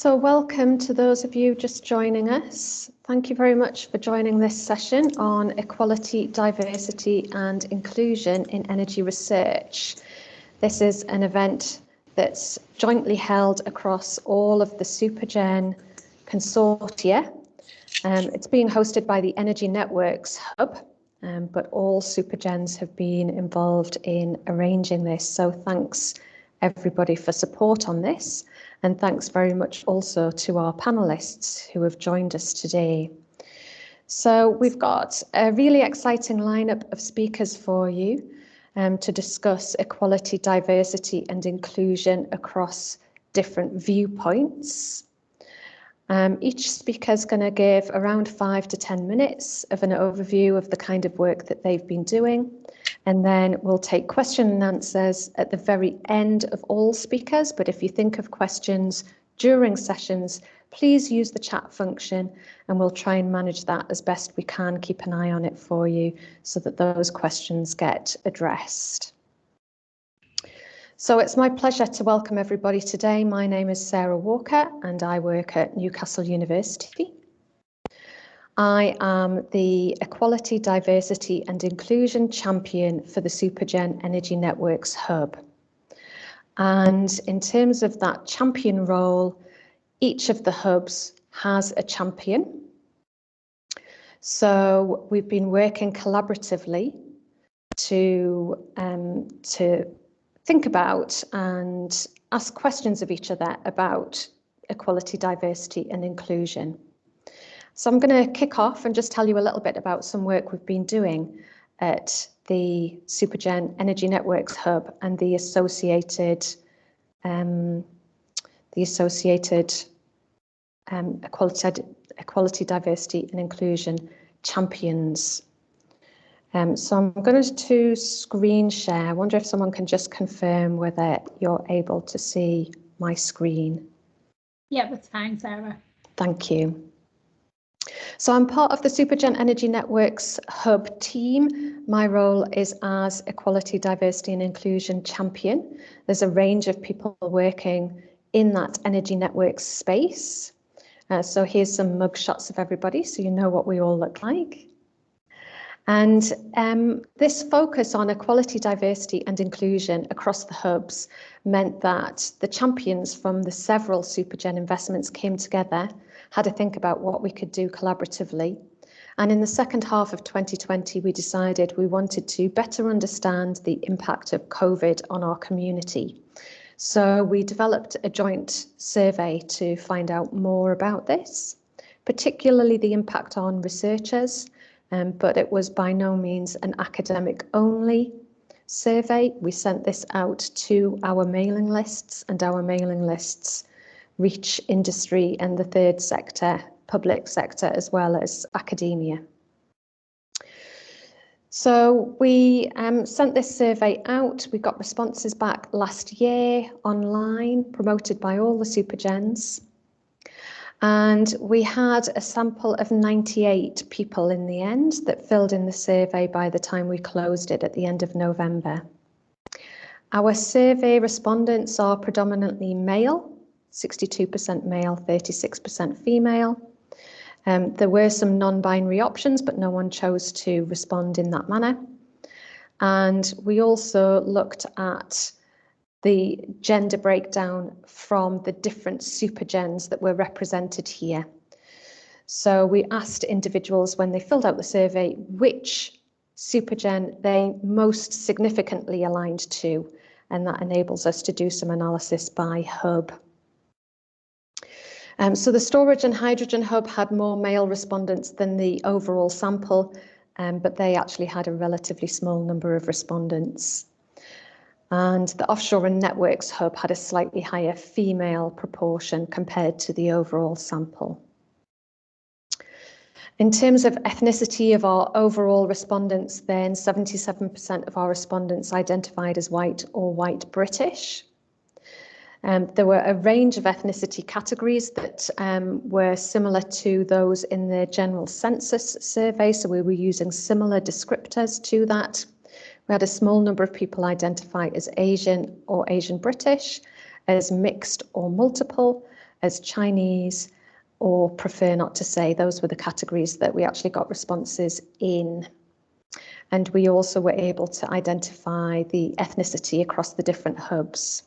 So welcome to those of you just joining us. Thank you very much for joining this session on equality, diversity and inclusion in energy research. This is an event that's jointly held across all of the Supergen consortia. It's being hosted by the Energy Networks Hub, but all Supergens have been involved in arranging this. So thanks everybody for support on this. And thanks very much also to our panelists who have joined us today. So we've got a really exciting lineup of speakers for you to discuss equality, diversity and inclusion across different viewpoints. Each speaker is going to give around 5 to 10 minutes of an overview of the kind of work that they've been doing. And then we'll take question and answers at the very end of all speakers. But if you think of questions during sessions, please use the chat function and we'll try and manage that as best we can. Keep an eye on it for you so that those questions get addressed. So it's my pleasure to welcome everybody today. My name is Sarah Walker and I work at Newcastle University. I am the Equality, Diversity and Inclusion Champion for the Supergen Energy Networks Hub. And in terms of that champion role, each of the hubs has a champion. So we've been working collaboratively to think about and ask questions of each other about equality, diversity and inclusion. So I'm going to kick off and just tell you a little bit about some work we've been doing at the Supergen Energy Networks Hub and the associated equality, diversity and inclusion champions. So I'm going to screen share. I wonder if someone can just confirm whether you're able to see my screen. Yeah, that's fine, Sarah. Thank you. So I'm part of the Supergen Energy Networks Hub team. My role is as Equality, Diversity and Inclusion Champion. There's a range of people working in that energy networks space. So here's some mug shots of everybody so you know what we all look like. And this focus on equality, diversity and inclusion across the hubs meant that the champions from the several Supergen investments came together, had to think about what we could do collaboratively. And in the second half of 2020, we decided we wanted to better understand the impact of COVID on our community. So we developed a joint survey to find out more about this, particularly the impact on researchers, but it was by no means an academic only survey. We sent this out to our mailing lists and our mailing lists reach industry and the third sector, public sector, as well as academia. So we sent this survey out. We got responses back last year online, promoted by all the Supergens. And we had a sample of 98 people in the end that filled in the survey by the time we closed it at the end of November. Our survey respondents are predominantly male, 62% male, 36% female. There were some non-binary options, but no one chose to respond in that manner. And we also looked at the gender breakdown from the different Supergens that were represented here. So we asked individuals when they filled out the survey which Supergen they most significantly aligned to, and that enables us to do some analysis by hub. So the storage and hydrogen hub had more male respondents than the overall sample, but they actually had a relatively small number of respondents. And the offshore and networks hub had a slightly higher female proportion compared to the overall sample. In terms of ethnicity of our overall respondents, then 77% of our respondents identified as white or white British. There were a range of ethnicity categories that were similar to those in the general census survey, so we were using similar descriptors to that. We had a small number of people identify as Asian or Asian British, as mixed or multiple, as Chinese, or prefer not to say. Those were the categories that we actually got responses in. And we also were able to identify the ethnicity across the different hubs.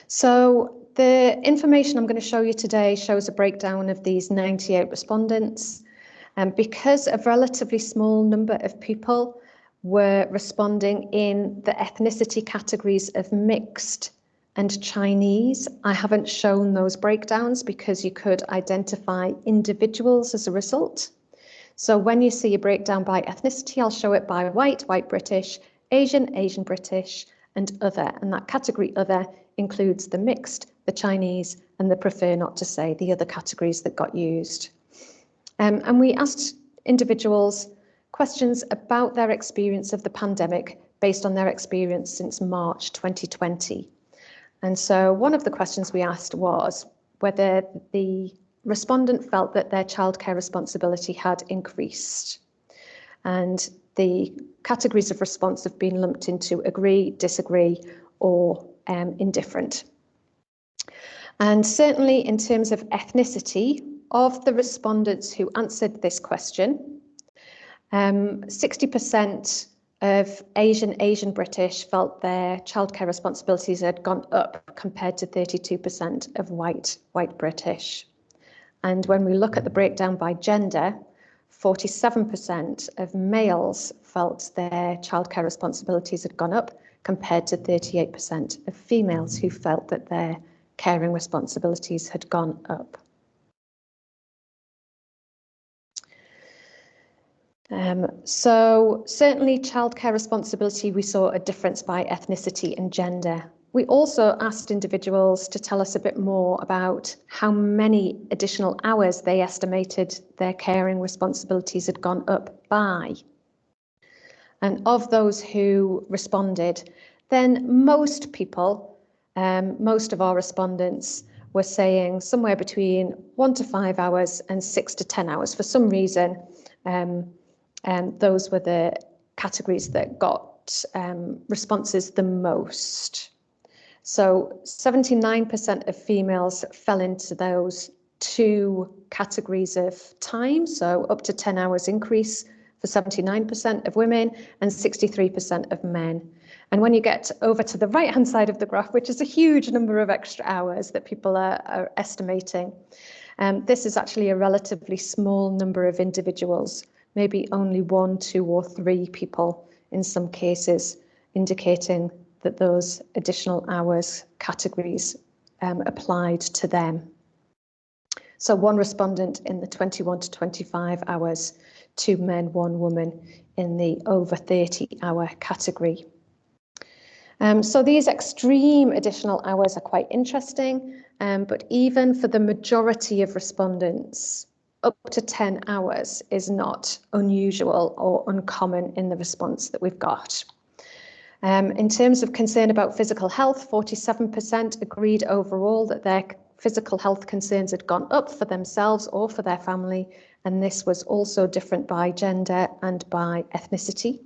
So the information I'm going to show you today shows a breakdown of these 98 respondents. And because a relatively small number of people were responding in the ethnicity categories of mixed and Chinese, I haven't shown those breakdowns because you could identify individuals as a result. So when you see a breakdown by ethnicity, I'll show it by white, white British, Asian, Asian British, and other. And that category other includes the mixed, the Chinese, and the prefer not to say, the other categories that got used. And we asked individuals questions about their experience of the pandemic based on their experience since March 2020. And so one of the questions we asked was whether the respondent felt that their childcare responsibility had increased. And the categories of response have been lumped into agree, disagree, or indifferent. And certainly in terms of ethnicity, of the respondents who answered this question, 60% of Asian British felt their childcare responsibilities had gone up compared to 32% of white British. And when we look at the breakdown by gender, 47% of males felt their childcare responsibilities had gone up compared to 38% of females who felt that their caring responsibilities had gone up. So certainly childcare responsibility, we saw a difference by ethnicity and gender. We also asked individuals to tell us a bit more about how many additional hours they estimated their caring responsibilities had gone up by. And of those who responded, then most people, most of our respondents were saying somewhere between 1 to 5 hours and 6 to 10 hours. For some reason, those were the categories that got responses the most. So 79% of females fell into those two categories of time, so up to 10 hours increase for 79% of women and 63% of men. And when you get over to the right-hand side of the graph, which is a huge number of extra hours that people are estimating, this is actually a relatively small number of individuals, maybe only 1, 2, or 3 people in some cases, indicating that those additional hours categories applied to them. So 1 respondent in the 21 to 25 hours, 2 men, 1 woman in the over 30 hour category. So these extreme additional hours are quite interesting, but even for the majority of respondents, up to 10 hours is not unusual or uncommon in the response that we've got. In terms of concern about physical health, 47% agreed overall that their physical health concerns had gone up for themselves or for their family, and this was also different by gender and by ethnicity.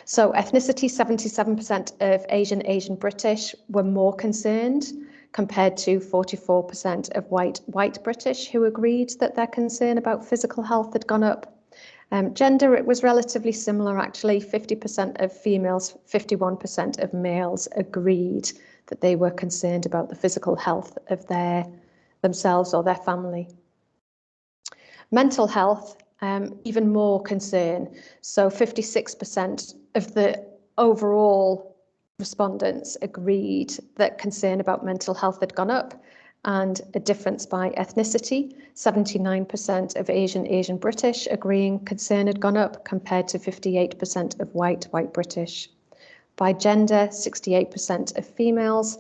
So ethnicity, 77% of Asian British were more concerned compared to 44% of white British who agreed that their concern about physical health had gone up. Gender, it was relatively similar actually, 50% of females, 51% of males agreed that they were concerned about the physical health of themselves or their family. Mental health, even more concern. So 56% of the overall respondents agreed that concern about mental health had gone up, and a difference by ethnicity, 79% of Asian British agreeing concern had gone up compared to 58% of white British. By gender, 68% of females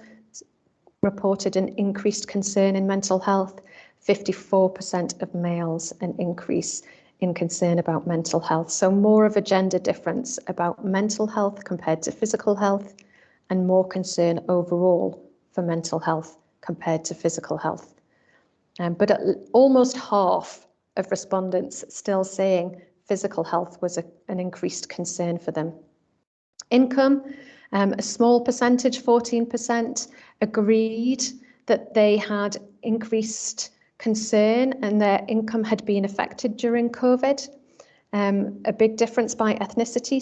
reported an increased concern in mental health, 54% of males an increase in concern about mental health. So more of a gender difference about mental health compared to physical health, and more concern overall for mental health compared to physical health. But almost half of respondents still saying physical health was an increased concern for them. Income, a small percentage, 14%, agreed that they had increased concern and their income had been affected during COVID. A big difference by ethnicity.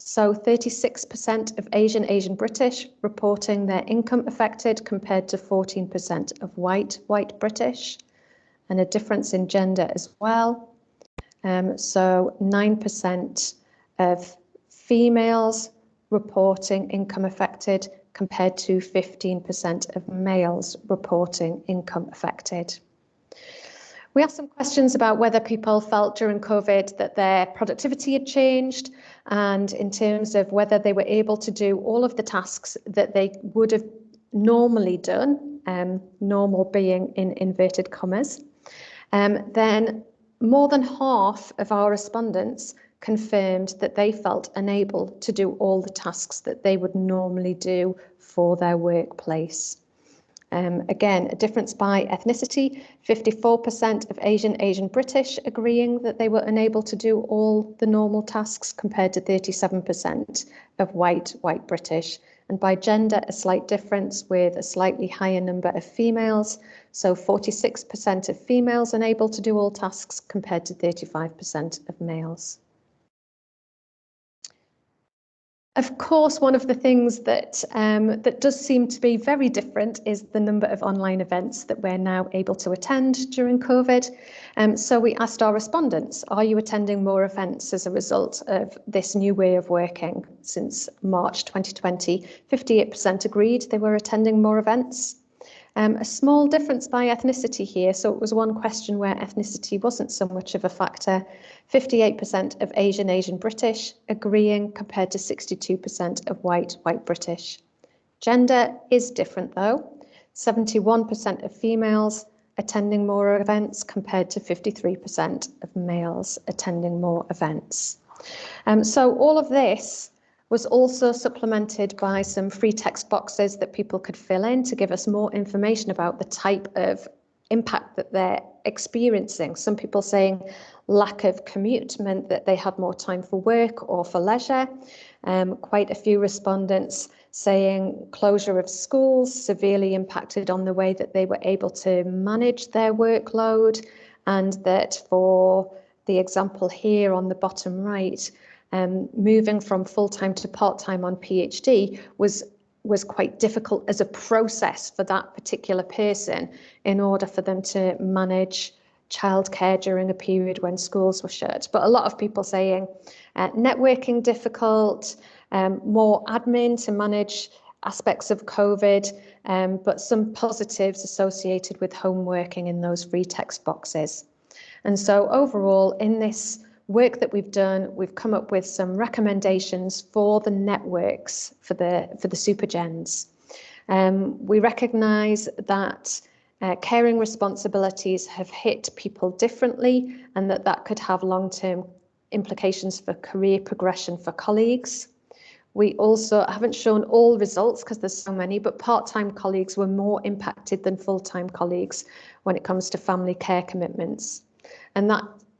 So 36% of Asian British reporting their income affected compared to 14% of white British, and a difference in gender as well. So 9% of females reporting income affected compared to 15% of males reporting income affected. We asked some questions about whether people felt during COVID that their productivity had changed, and in terms of whether they were able to do all of the tasks that they would have normally done, normal being in inverted commas. Then more than half of our respondents confirmed that they felt unable to do all the tasks that they would normally do for their workplace. Again, a difference by ethnicity, 54% of Asian British agreeing that they were unable to do all the normal tasks compared to 37% of white British. And by gender, a slight difference with a slightly higher number of females. So 46% of females unable to do all tasks compared to 35% of males. Of course, one of the things that does seem to be very different is the number of online events that we're now able to attend during COVID. So we asked our respondents, are you attending more events as a result of this new way of working since March 2020? 58% agreed they were attending more events. A small difference by ethnicity here. So it was one question where ethnicity wasn't so much of a factor. 58% of Asian British agreeing compared to 62% of white British. Gender is different though. 71% of females attending more events compared to 53% of males attending more events. So all of this was also supplemented by some free text boxes that people could fill in to give us more information about the type of impact that they're experiencing. Some people saying lack of commute meant that they had more time for work or for leisure. Quite a few respondents saying closure of schools severely impacted on the way that they were able to manage their workload, and that for the example here on the bottom right, moving from full-time to part-time on PhD was quite difficult as a process for that particular person in order for them to manage childcare during a period when schools were shut. But a lot of people saying networking difficult, more admin to manage aspects of COVID, but some positives associated with home working in those free text boxes. And so overall, in this work that we've done, we've come up with some recommendations for the networks for the Supergens. We recognise that caring responsibilities have hit people differently, and that could have long-term implications for career progression for colleagues. We also haven't shown all results because there's so many, but part-time colleagues were more impacted than full-time colleagues when it comes to family care commitments. And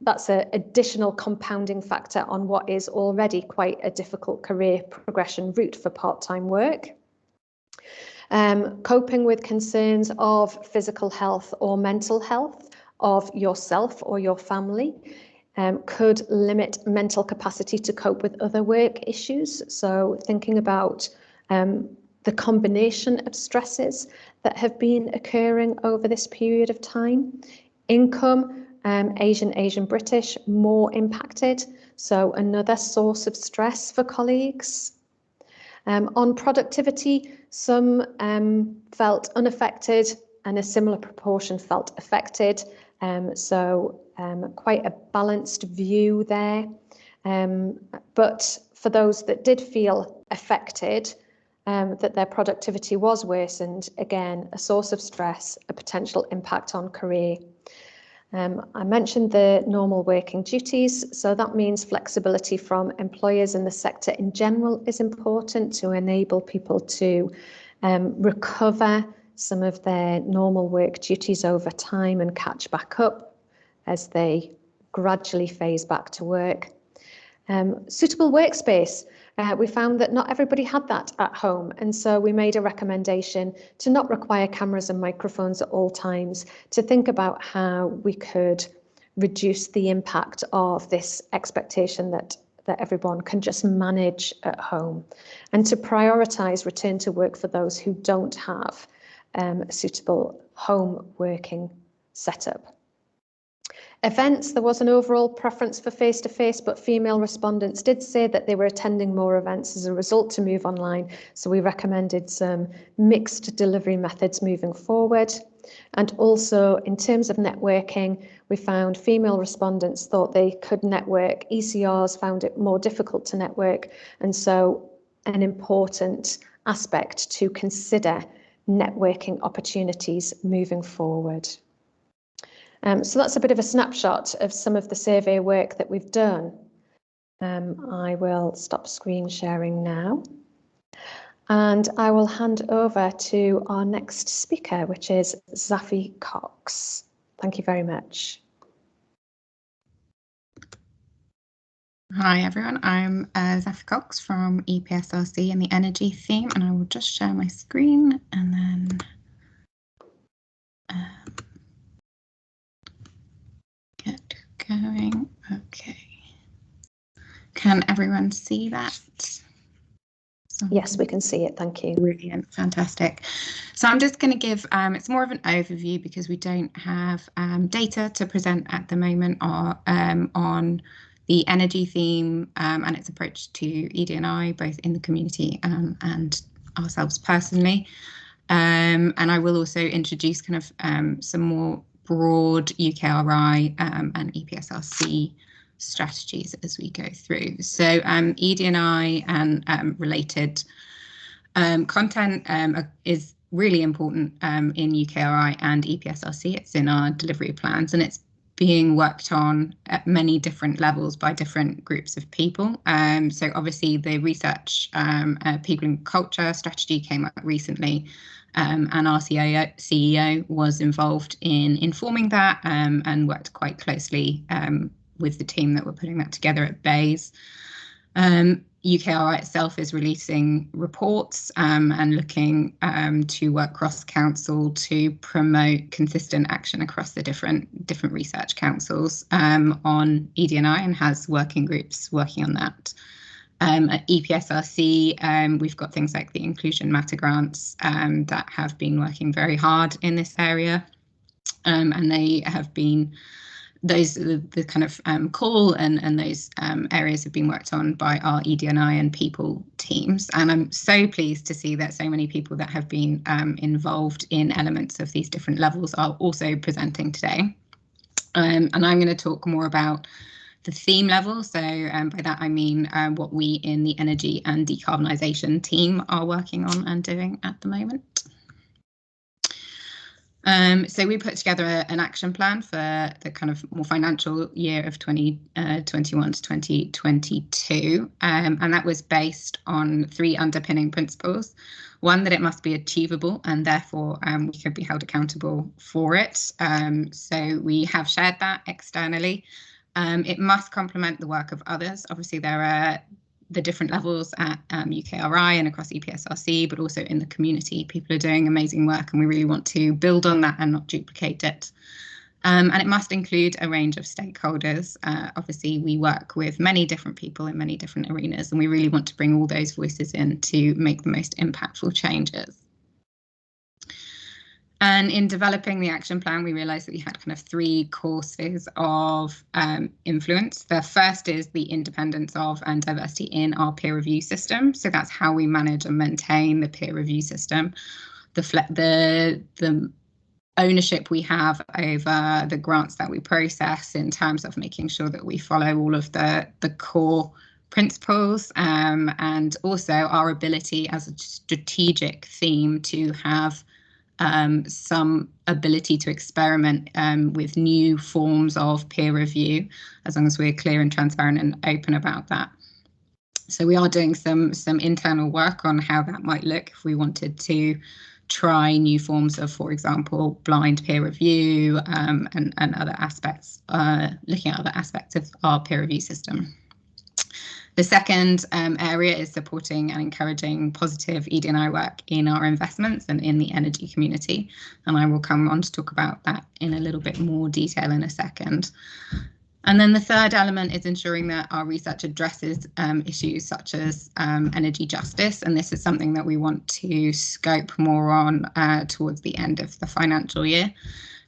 that's an additional compounding factor on what is already quite a difficult career progression route for part-time work. Coping with concerns of physical health or mental health of yourself or your family could limit mental capacity to cope with other work issues. So thinking about the combination of stresses that have been occurring over this period of time. Income, Asian British, more impacted, so another source of stress for colleagues. On productivity, some felt unaffected and a similar proportion felt affected, so quite a balanced view there. But for those that did feel affected, that their productivity was worsened, again, a source of stress, a potential impact on career. I mentioned the normal working duties, so that means flexibility from employers and the sector in general is important to enable people to recover some of their normal work duties over time and catch back up as they gradually phase back to work. Suitable workspace. We found that not everybody had that at home, and so we made a recommendation to not require cameras and microphones at all times, to think about how we could reduce the impact of this expectation that everyone can just manage at home, and to prioritise return to work for those who don't have a suitable home working setup. Events, there was an overall preference for face-to-face, but female respondents did say that they were attending more events as a result to move online. So we recommended some mixed delivery methods moving forward. And also in terms of networking, we found female respondents thought they could network. ECRs found it more difficult to network. And so an important aspect to consider networking opportunities moving forward. So that's a bit of a snapshot of some of the survey work that we've done. I will stop screen sharing now. And I will hand over to our next speaker, which is Zafi Cox. Thank you very much. Hi everyone, I'm Zafi Cox from EPSRC and the energy theme, and I will just share my screen and then get going. Okay. Can everyone see that? Yes, we can see it. Thank you. Brilliant, fantastic. So I'm just going to give, it's more of an overview because we don't have data to present at the moment on the energy theme and its approach to ED&I, both in the community and ourselves personally. And I will also introduce kind of some more broad UKRI and EPSRC strategies as we go through. So ED&I and related content is really important in UKRI and EPSRC. It's in our delivery plans and it's being worked on at many different levels by different groups of people. So obviously the research, people and culture strategy came up recently, and our CEO was involved in informing that and worked quite closely with the team that were putting that together at BAYS. UKRI itself is releasing reports and looking to work cross-council to promote consistent action across the different research councils on ED&I and has working groups working on that. At EPSRC, we've got things like the Inclusion Matter grants that have been working very hard in this area, and they have been those the kind of call and those areas have been worked on by our ED&I and people teams. And I'm so pleased to see that so many people that have been involved in elements of these different levels are also presenting today. And I'm going to talk more about the theme level. So by that I mean what we in the energy and decarbonisation team are working on and doing at the moment. So we put together an action plan for the kind of more financial year of 2021 to 2022, and that was based on 3 underpinning principles. One, that it must be achievable and therefore we could be held accountable for it. So we have shared that externally. It must complement the work of others. Obviously, there are the different levels at UKRI and across EPSRC, but also in the community. People are doing amazing work and we really want to build on that and not duplicate it. And it must include a range of stakeholders. Obviously, we work with many different people in many different arenas, and we really want to bring all those voices in to make the most impactful changes. And in developing the action plan, we realised that we had kind of 3 core spheres of influence. The first is the independence of and diversity in our peer review system. So that's how we manage and maintain the peer review system. The ownership we have over the grants that we process in terms of making sure that we follow all of the core principles, and also our ability as a strategic theme to have some ability to experiment with new forms of peer review, as long as we're clear and transparent and open about that. So we are doing some internal work on how that might look if we wanted to try new forms of, for example, blind peer review and other aspects, looking at other aspects of our peer review system. The second area is supporting and encouraging positive ED&I work in our investments and in the energy community. And I will come on to talk about that in a little bit more detail in a second. And then the third element is ensuring that our research addresses issues such as energy justice. And this is something that we want to scope more on towards the end of the financial year.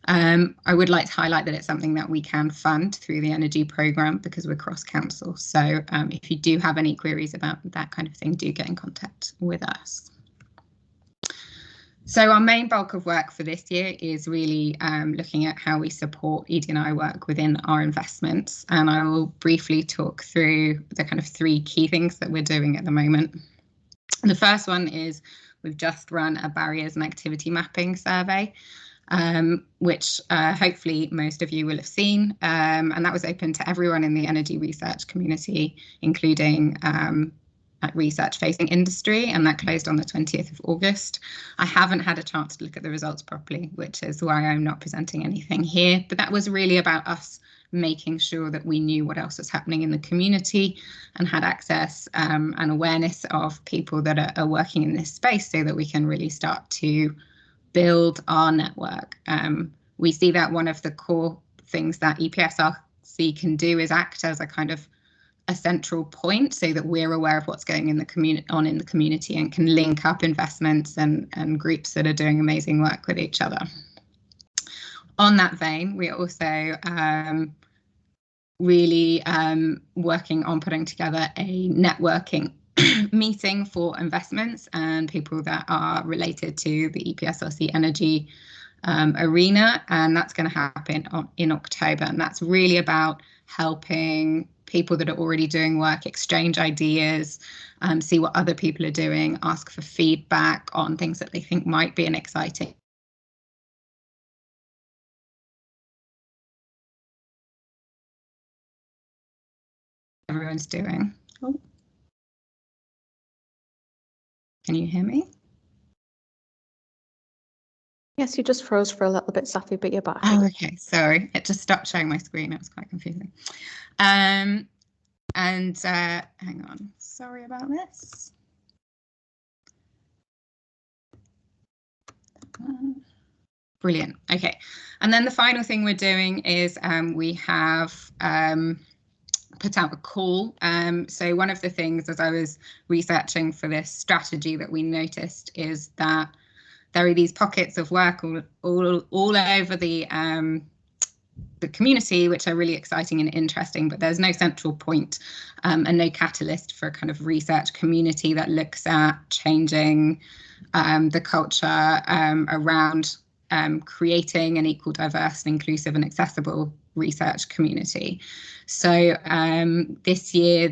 I would like to highlight that it's something that we can fund through the energy programme because we're cross-council. So if you do have any queries about that kind of thing, do get in contact with us. So our main bulk of work for this year is really looking at how we support ED&I work within our investments. And I will briefly talk through the kind of 3 key things that we're doing at the moment. The first one is we've just run a barriers and activity mapping survey, which hopefully most of you will have seen. And that was open to everyone in the energy research community, including research facing industry, and that closed on the 20th of August. I haven't had a chance to look at the results properly, which is why I'm not presenting anything here, but that was really about us making sure that we knew what else was happening in the community and had access and awareness of people that are working in this space so that we can really start to build our network. We see that one of the core things that EPSRC can do is act as a kind of a central point so that we're aware of what's going in the community and can link up investments and groups that are doing amazing work with each other. On that vein, we are also really working on putting together a networking meeting for investments and people that are related to the EPSRC energy arena, and that's going to happen in October, and that's really about helping people that are already doing work exchange ideas, see what other people are doing, ask for feedback on things that they think might be an exciting everyone's doing. Oh. Can you hear me? Yes, you just froze for a little bit, Safi, but you're back. Oh, okay. Sorry, it just stopped showing my screen. It was quite confusing. Hang on. Sorry about this. Brilliant. Okay. And then the final thing we're doing is we have put out a call. So one of the things as I was researching for this strategy that we noticed is that there are these pockets of work all over the community, which are really exciting and interesting, but there's no central point and no catalyst for a kind of research community that looks at changing the culture around creating an equal, diverse, and inclusive and accessible research community. So this year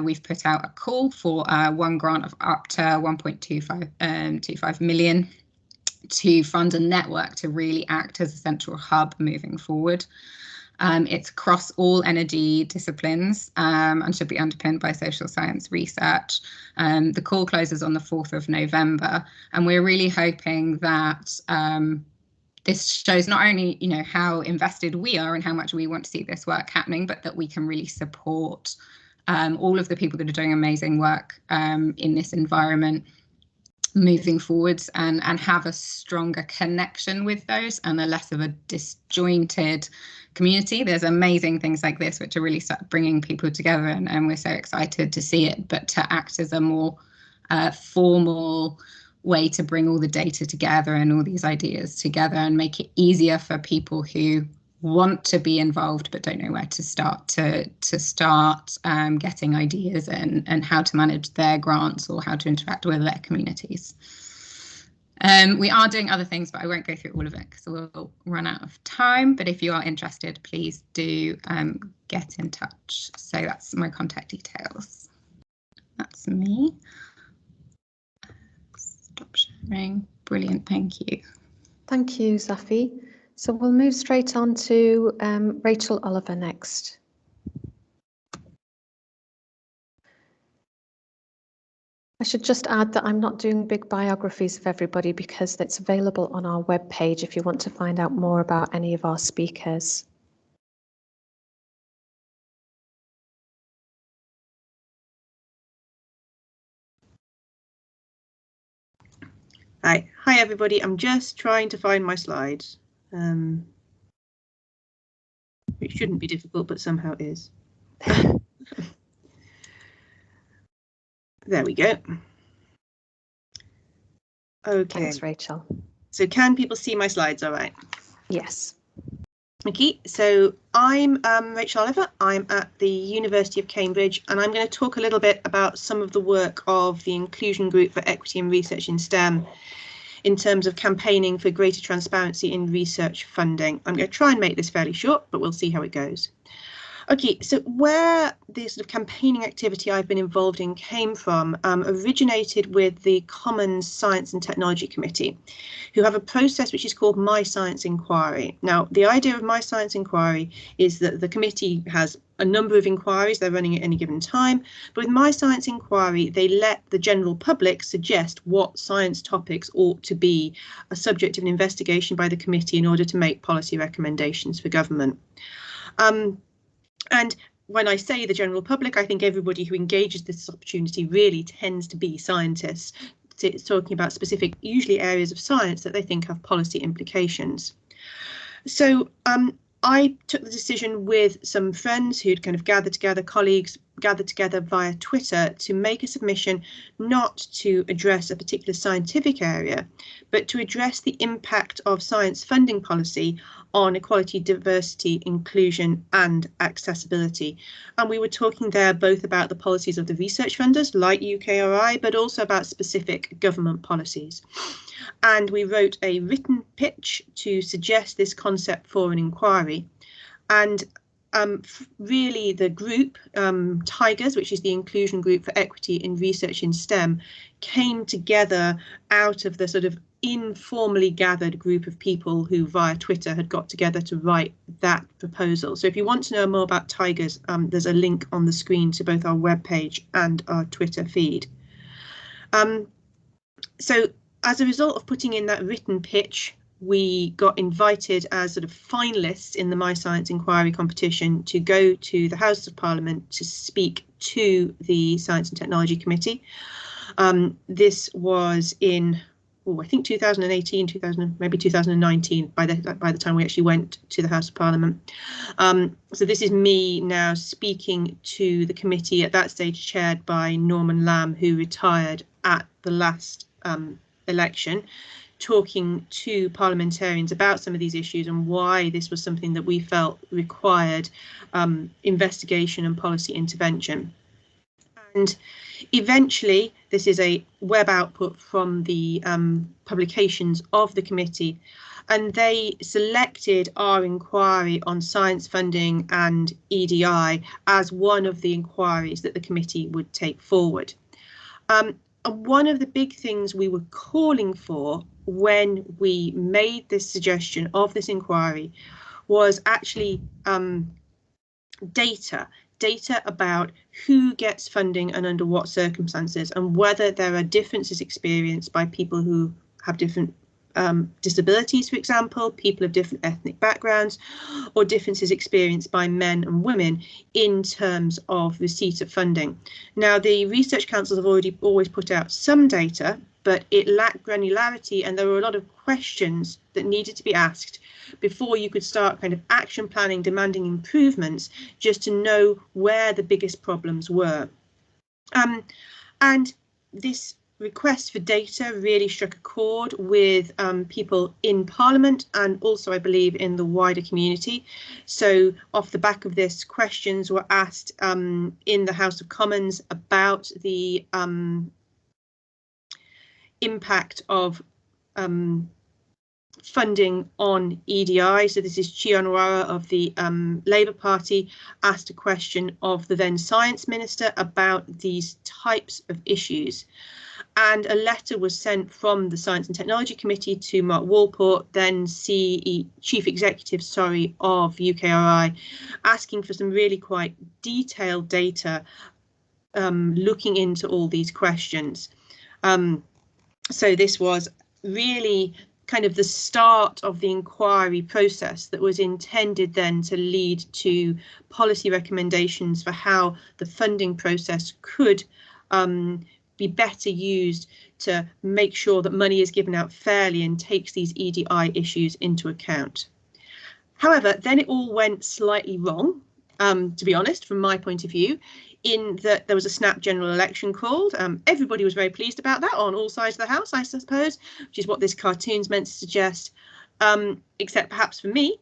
we've put out a call for one grant of up to 1.25 million to fund a network to really act as a central hub moving forward. It's across all energy disciplines and should be underpinned by social science research. The call closes on the 4th of November, and we're really hoping that this shows not only, how invested we are and how much we want to see this work happening, but that we can really support all of the people that are doing amazing work in this environment moving forwards and have a stronger connection with those and a less of a disjointed community. There's amazing things like this which are really bringing people together, and we're so excited to see it, but to act as a more formal way to bring all the data together and all these ideas together and make it easier for people who want to be involved but don't know where to start getting ideas and how to manage their grants or how to interact with their communities. We are doing other things, but I won't go through all of it because we'll run out of time. But if you are interested, please do get in touch. So that's my contact details. That's me. Stop sharing. Brilliant. Thank you. Thank you, Safi. So we'll move straight on to Rachel Oliver next. I should just add that I'm not doing big biographies of everybody because it's available on our webpage if you want to find out more about any of our speakers. Hi everybody. I'm just trying to find my slides. It shouldn't be difficult, but somehow is. There we go. Okay. Thanks, Rachel. So can people see my slides all right? Yes. Okay, so I'm Rachel Oliver. I'm at the University of Cambridge, and I'm going to talk a little bit about some of the work of the Inclusion Group for Equity and Research in STEM in terms of campaigning for greater transparency in research funding. I'm going to try and make this fairly short, but we'll see how it goes. Okay, so where the sort of campaigning activity I've been involved in came from originated with the Commons Science and Technology Committee, who have a process which is called My Science Inquiry. Now, the idea of My Science Inquiry is that the committee has a number of inquiries they're running at any given time, but with My Science Inquiry, they let the general public suggest what science topics ought to be a subject of an investigation by the committee in order to make policy recommendations for government. And when I say the general public, I think everybody who engages this opportunity really tends to be scientists. It's talking about specific, usually areas of science that they think have policy implications. So I took the decision with some friends who'd kind of gathered together, colleagues gathered together via Twitter to make a submission not to address a particular scientific area, but to address the impact of science funding policy on equality, diversity, inclusion and accessibility. And we were talking there both about the policies of the research funders like UKRI, but also about specific government policies. And we wrote a written pitch to suggest this concept for an inquiry. And really the group, Tigers, which is the Inclusion Group for Equity in Research in STEM, came together out of the sort of informally gathered group of people who via Twitter had got together to write that proposal. So if you want to know more about Tigers, there's a link on the screen to both our webpage and our Twitter feed. So as a result of putting in that written pitch, we got invited as sort of finalists in the My Science Inquiry competition to go to the House of Parliament to speak to the Science and Technology Committee. This was in, I think 2018, maybe 2019, by the time we actually went to the House of Parliament. So this is me now speaking to the committee, at that stage chaired by Norman Lamb, who retired at the last election, talking to parliamentarians about some of these issues and why this was something that we felt required investigation and policy intervention. And eventually, this is a web output from the publications of the committee, and they selected our inquiry on science funding and EDI as one of the inquiries that the committee would take forward. And one of the big things we were calling for when we made this suggestion of this inquiry was actually data about who gets funding and under what circumstances, and whether there are differences experienced by people who have different disabilities, for example, people of different ethnic backgrounds, or differences experienced by men and women in terms of receipt of funding. Now, the research councils have always put out some data, but it lacked granularity, and there were a lot of questions that needed to be asked before you could start kind of action planning, demanding improvements, just to know where the biggest problems were. And this request for data really struck a chord with people in Parliament and also, I believe, in the wider community. So off the back of this, questions were asked in the House of Commons about the impact of funding on EDI. So this is Chianwara of the Labour Party asked a question of the then Science Minister about these types of issues. And a letter was sent from the Science and Technology Committee to Mark Walport, then Chief Executive, of UKRI, asking for some really quite detailed data looking into all these questions. So this was really kind of the start of the inquiry process that was intended then to lead to policy recommendations for how the funding process could be better used to make sure that money is given out fairly and takes these EDI issues into account. However, then it all went slightly wrong, to be honest, from my point of view, in that there was a snap general election called. Everybody was very pleased about that on all sides of the House, I suppose, which is what this cartoon's meant to suggest, except perhaps for me,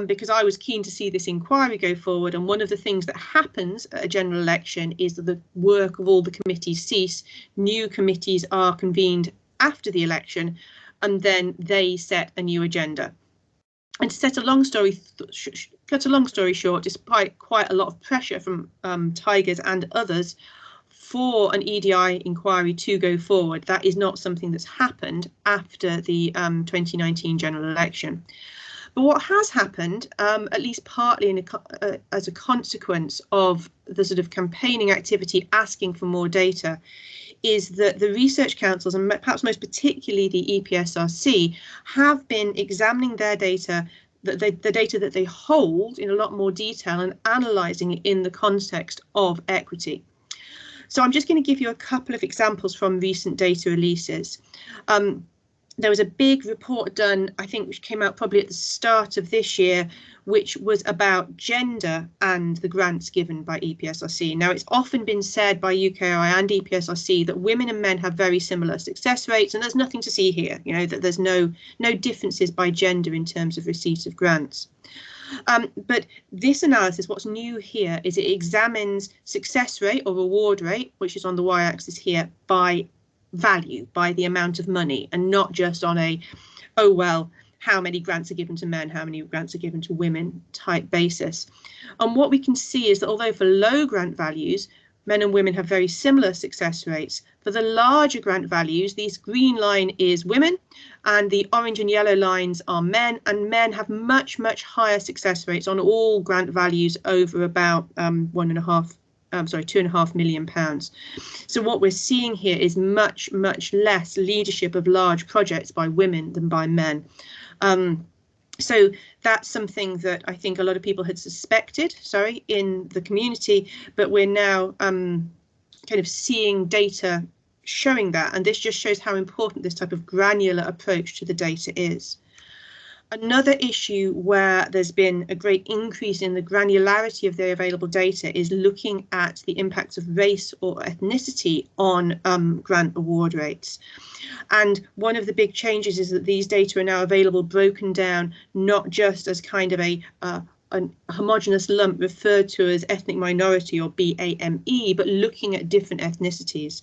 because I was keen to see this inquiry go forward. And one of the things that happens at a general election is that the work of all the committees cease. New committees are convened after the election, and then they set a new agenda. And to set a long story, cut a long story short, despite quite a lot of pressure from Tigers and others for an EDI inquiry to go forward, that is not something that's happened after the 2019 general election. But what has happened, at least partly as a consequence of the sort of campaigning activity asking for more data, is that the research councils, and perhaps most particularly the EPSRC, have been examining their data, the data that they hold, in a lot more detail and analysing it in the context of equity. So I'm just going to give you a couple of examples from recent data releases. There was a big report done, I think, which came out probably at the start of this year, which was about gender and the grants given by EPSRC. Now, it's often been said by UKI and EPSRC that women and men have very similar success rates, and there's nothing to see here, you know, that there's no differences by gender in terms of receipt of grants. But this analysis, what's new here, is it examines success rate or reward rate, which is on the y-axis here, by value, by the amount of money, and not just on a, oh well, how many grants are given to men, how many grants are given to women type basis. And what we can see is that although for low grant values, men and women have very similar success rates, for the larger grant values, this green line is women and the orange and yellow lines are men, and men have much, much higher success rates on all grant values over about £2.5 million. So what we're seeing here is much, much less leadership of large projects by women than by men. So that's something that I think a lot of people had suspected, in the community, but we're now kind of seeing data showing that, and this just shows how important this type of granular approach to the data is. Another issue where there's been a great increase in the granularity of the available data is looking at the impacts of race or ethnicity on grant award rates. And one of the big changes is that these data are now available broken down, not just as kind of a homogeneous lump referred to as ethnic minority or BAME, but looking at different ethnicities.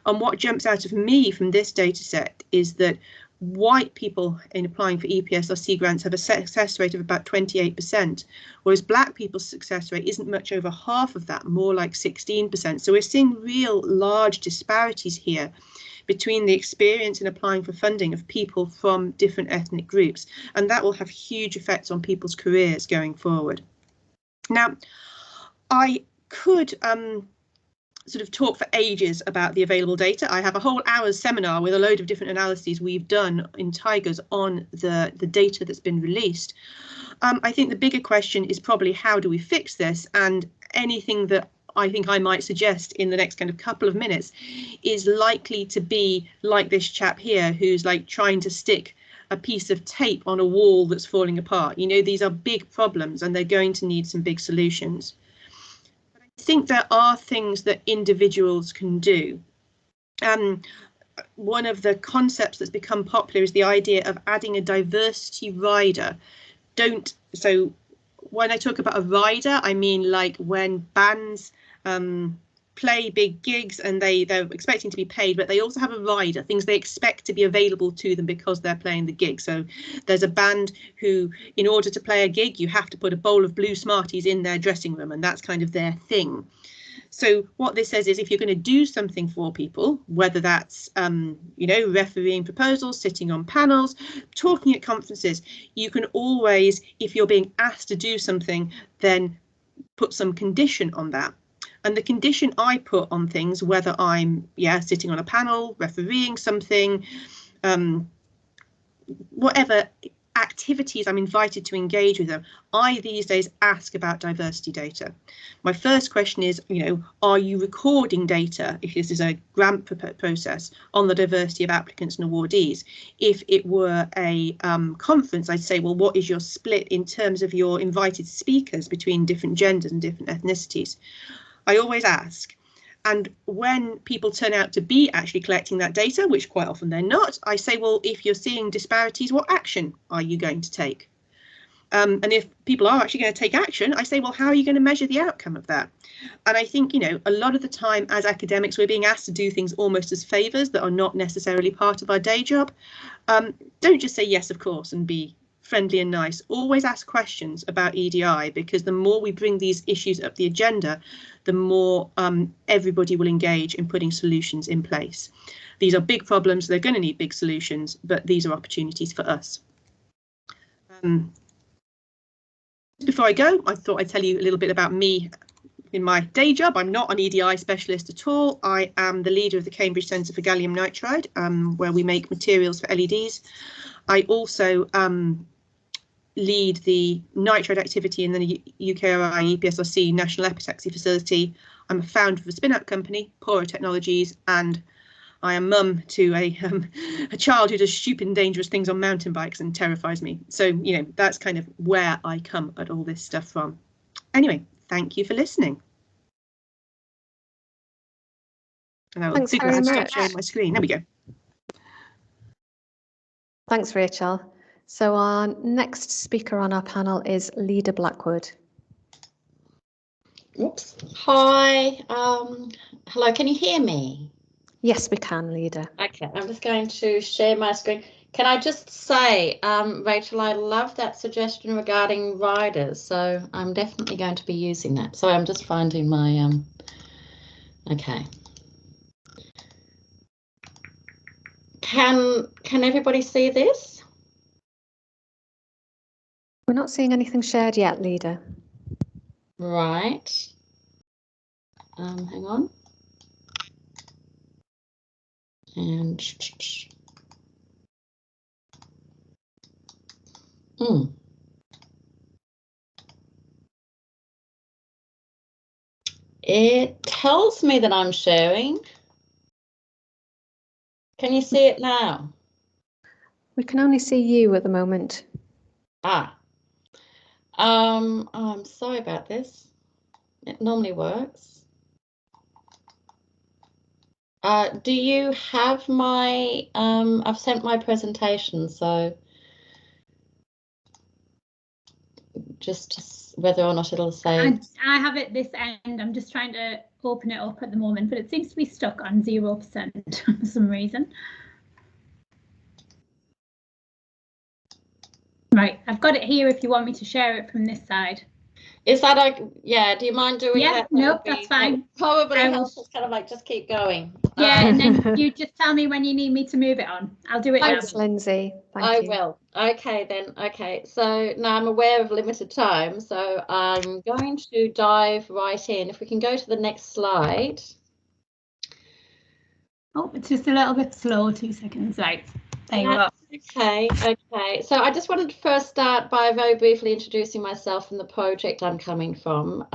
And what jumps out of me from this data set is that white people in applying for EPSRC grants have a success rate of about 28%, whereas black people's success rate isn't much over half of that, more like 16%. So we're seeing real large disparities here between the experience in applying for funding of people from different ethnic groups, and that will have huge effects on people's careers going forward. Now, I could sort of talk for ages about the available data. I have a whole hour's seminar with a load of different analyses we've done in Tigers on the data that's been released. I think the bigger question is probably how do we fix this, and anything that I think I might suggest in the next kind of couple of minutes is likely to be like this chap here who's like trying to stick a piece of tape on a wall that's falling apart. You know, these are big problems and they're going to need some big solutions. I think there are things that individuals can do. One of the concepts that's become popular is the idea of adding a diversity rider. So when I talk about a rider, I mean like when bands play big gigs and they're expecting to be paid, but they also have a rider, things they expect to be available to them because they're playing the gig. So there's a band who, in order to play a gig, you have to put a bowl of blue Smarties in their dressing room, and that's kind of their thing. So what this says is if you're going to do something for people, whether that's, refereeing proposals, sitting on panels, talking at conferences, you can always, if you're being asked to do something, then put some condition on that. And the condition I put on things, whether I'm sitting on a panel, refereeing something, whatever, activities I'm invited to engage with them, I these days ask about diversity data. My first question is, are you recording data, if this is a grant process, on the diversity of applicants and awardees? If it were a conference, I'd say, well, what is your split in terms of your invited speakers between different genders and different ethnicities? I always ask. And when people turn out to be actually collecting that data, which quite often they're not, I say, well, if you're seeing disparities, what action are you going to take? And if people are actually going to take action, I say, well, how are you going to measure the outcome of that? And I think, a lot of the time as academics, we're being asked to do things almost as favours that are not necessarily part of our day job. Don't just say yes, of course, and be friendly and nice. Always ask questions about EDI, because the more we bring these issues up the agenda, the more everybody will engage in putting solutions in place. These are big problems, they're going to need big solutions, but these are opportunities for us. Before I go, I thought I'd tell you a little bit about me in my day job. I'm not an EDI specialist at all. I am the leader of the Cambridge Centre for Gallium Nitride, where we make materials for LEDs. I also lead the nitride activity in the UKRI EPSRC National Epitaxy Facility. I'm a founder of a spin-out company, Pora Technologies, and I am mum to a child who does stupid and dangerous things on mountain bikes and terrifies me. So, that's kind of where I come at all this stuff from. Anyway, thank you for listening. And I will stop sharing my screen. There we go. Thanks, Rachel. So our next speaker on our panel is Leda Blackwood. Oops. Hi. Hello, can you hear me? Yes, we can, Leda. Okay, I'm just going to share my screen. Can I just say, Rachel, I love that suggestion regarding riders, so I'm definitely going to be using that. So I'm just finding my, okay. Can everybody see this? We're not seeing anything shared yet, Leda. Right. Hang on. And it tells me that I'm sharing. Can you see it now? We can only see you at the moment. I'm sorry about this. It normally works. Do you have my, I've sent my presentation, so just whether or not it'll say. I have it this end. I'm just trying to open it up at the moment, but it seems to be stuck on 0% for some reason. Right, I've got it here if you want me to share it from this side. Is that like, yeah, do you mind doing that? Nope, that's fine. Probably helps us kind of like just keep going. Yeah, and then you just tell me when you need me to move it on. I'll do it now. Thanks, Lindsay. Thank you. I will. Okay, then. Okay, so now I'm aware of limited time, so I'm going to dive right in. If we can go to the next slide. Oh, it's just a little bit slow, 2 seconds. Right, there you go. Okay. So I just wanted to first start by very briefly introducing myself and the project I'm coming from.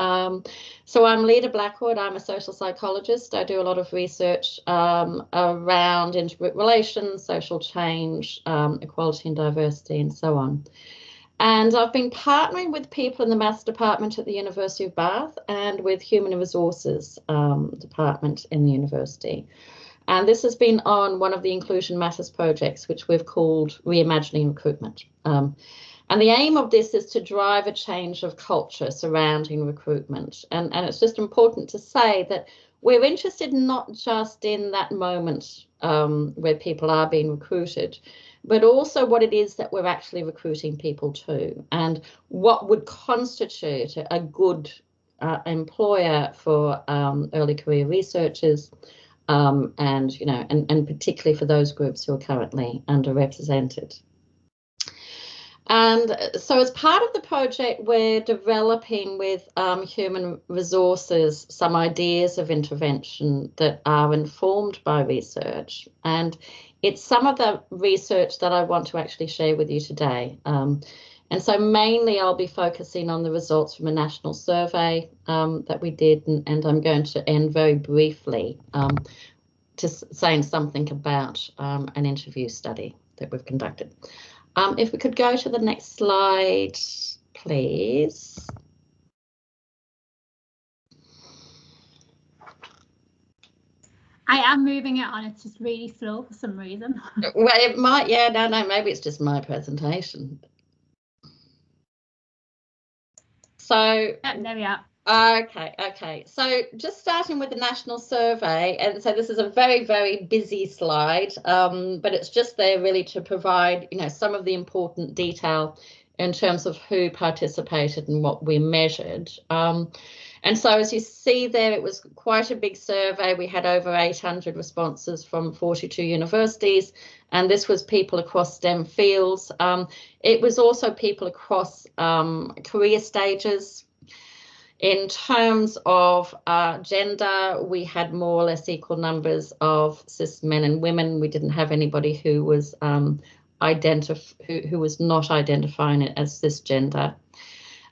So I'm Leda Blackwood. I'm a social psychologist. I do a lot of research around intergroup relations, social change, equality and diversity, and so on. And I've been partnering with people in the maths department at the University of Bath and with human resources department in the university. And this has been on one of the Inclusion Matters projects, which we've called Reimagining Recruitment. And the aim of this is to drive a change of culture surrounding recruitment. And it's just important to say that we're interested not just in that moment where people are being recruited, but also what it is that we're actually recruiting people to, and what would constitute a good employer for early career researchers. And particularly for those groups who are currently underrepresented. And so as part of the project, we're developing with human resources some ideas of intervention that are informed by research. And it's some of the research that I want to actually share with you today. And so mainly I'll be focusing on the results from a national survey that we did, and I'm going to end very briefly just saying something about an interview study that we've conducted. If we could go to the next slide, please. I am moving it on. It's just really slow for some reason. Well, it might, yeah, no, maybe it's just my presentation. So there we are. Okay. So just starting with the national survey, and so this is a very, very busy slide, but it's just there really to provide, some of the important detail in terms of who participated and what we measured. And so as you see there, it was quite a big survey. We had over 800 responses from 42 universities, and this was people across STEM fields. It was also people across career stages. In terms of gender, we had more or less equal numbers of cis men and women. We didn't have anybody who was who was not identifying it as cisgender.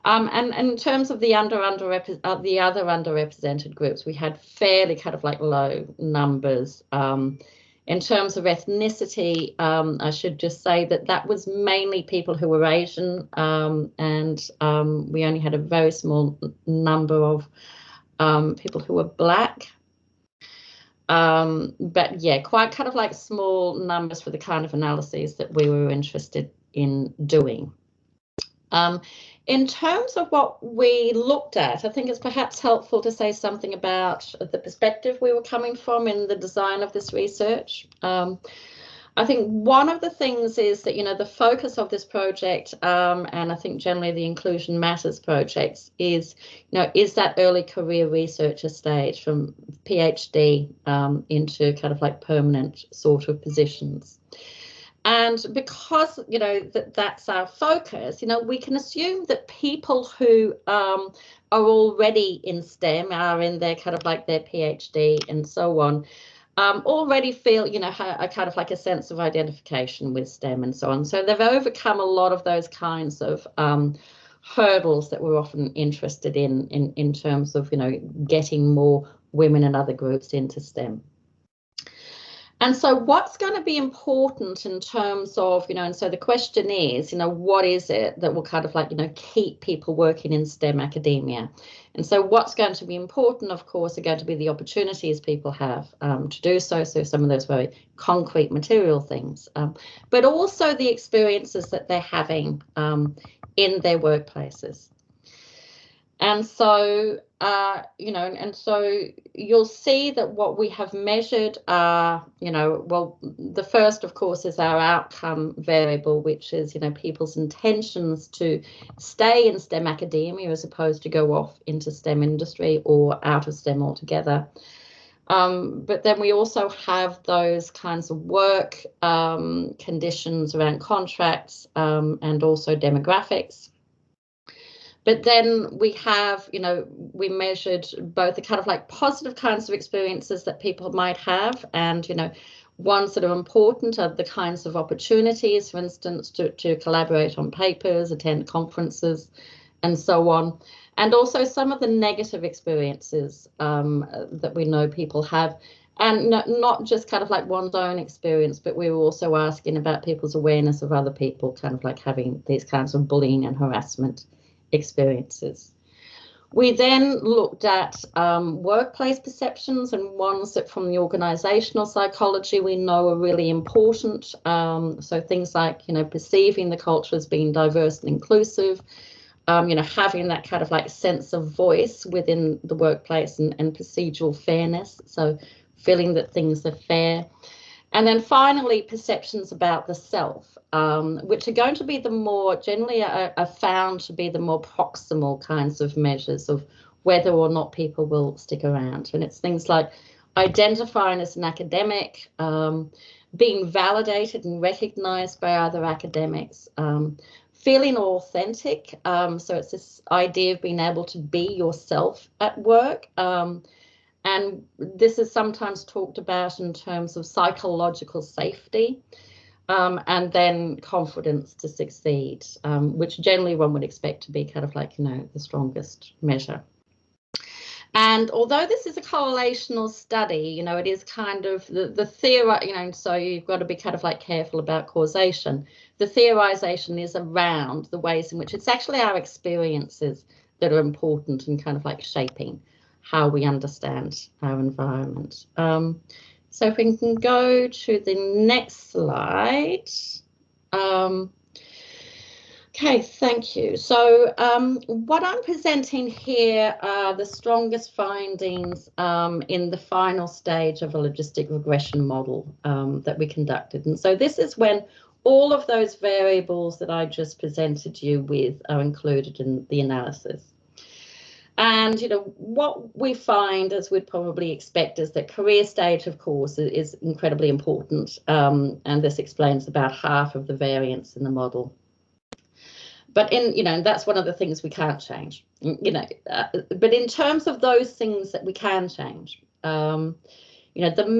And in terms of the other underrepresented groups, we had fairly kind of like low numbers. In terms of ethnicity, I should just say that was mainly people who were Asian, and we only had a very small number of people who were Black. But yeah, quite kind of like small numbers for the kind of analyses that we were interested in doing. In terms of what we looked at, I think it's perhaps helpful to say something about the perspective we were coming from in the design of this research. I think one of the things is that, the focus of this project, and I think generally the Inclusion Matters projects is, is that early career researcher stage from PhD into kind of like permanent sort of positions. And because, that's our focus, we can assume that people who are already in STEM, are in their kind of like their PhD and so on, already feel, a kind of like a sense of identification with STEM and so on. So they've overcome a lot of those kinds of hurdles that we're often interested in terms of, getting more women and other groups into STEM. And so what's going to be important in terms of, and so the question is, what is it that will kind of like, keep people working in STEM academia? And so what's going to be important, of course, are going to be the opportunities people have to do so. So some of those very concrete material things, but also the experiences that they're having in their workplaces. And so, and so you'll see that what we have measured are, well, the first, of course, is our outcome variable, which is, people's intentions to stay in STEM academia as opposed to go off into STEM industry or out of STEM altogether. But then we also have those kinds of work conditions around contracts and also demographics. But then we have, we measured both the kind of like positive kinds of experiences that people might have, and, ones that are important are the kinds of opportunities, for instance, to collaborate on papers, attend conferences, and so on. And also some of the negative experiences that we know people have, and not just kind of like one's own experience, but we were also asking about people's awareness of other people kind of like having these kinds of bullying and harassment experiences. We then looked at workplace perceptions, and ones that from the organizational psychology we know are really important. So things like, perceiving the culture as being diverse and inclusive, having that kind of like sense of voice within the workplace and procedural fairness. So feeling that things are fair. And then finally, perceptions about the self, which are going to be the more generally are found to be the more proximal kinds of measures of whether or not people will stick around. And it's things like identifying as an academic, being validated and recognized by other academics, feeling authentic. So it's this idea of being able to be yourself at work. And this is sometimes talked about in terms of psychological safety, and then confidence to succeed, which generally one would expect to be kind of like, the strongest measure. And although this is a correlational study, it is kind of the theory, so you've got to be kind of like careful about causation. The theorization is around the ways in which it's actually our experiences that are important and kind of like shaping how we understand our environment. So if we can go to the next slide. Okay, thank you. So what I'm presenting here are the strongest findings in the final stage of a logistic regression model that we conducted. And so this is when all of those variables that I just presented you with are included in the analysis. And, what we find, as we'd probably expect, is that career stage, of course, is incredibly important. And this explains about half of the variance in the model. But that's one of the things we can't change, but in terms of those things that we can change, the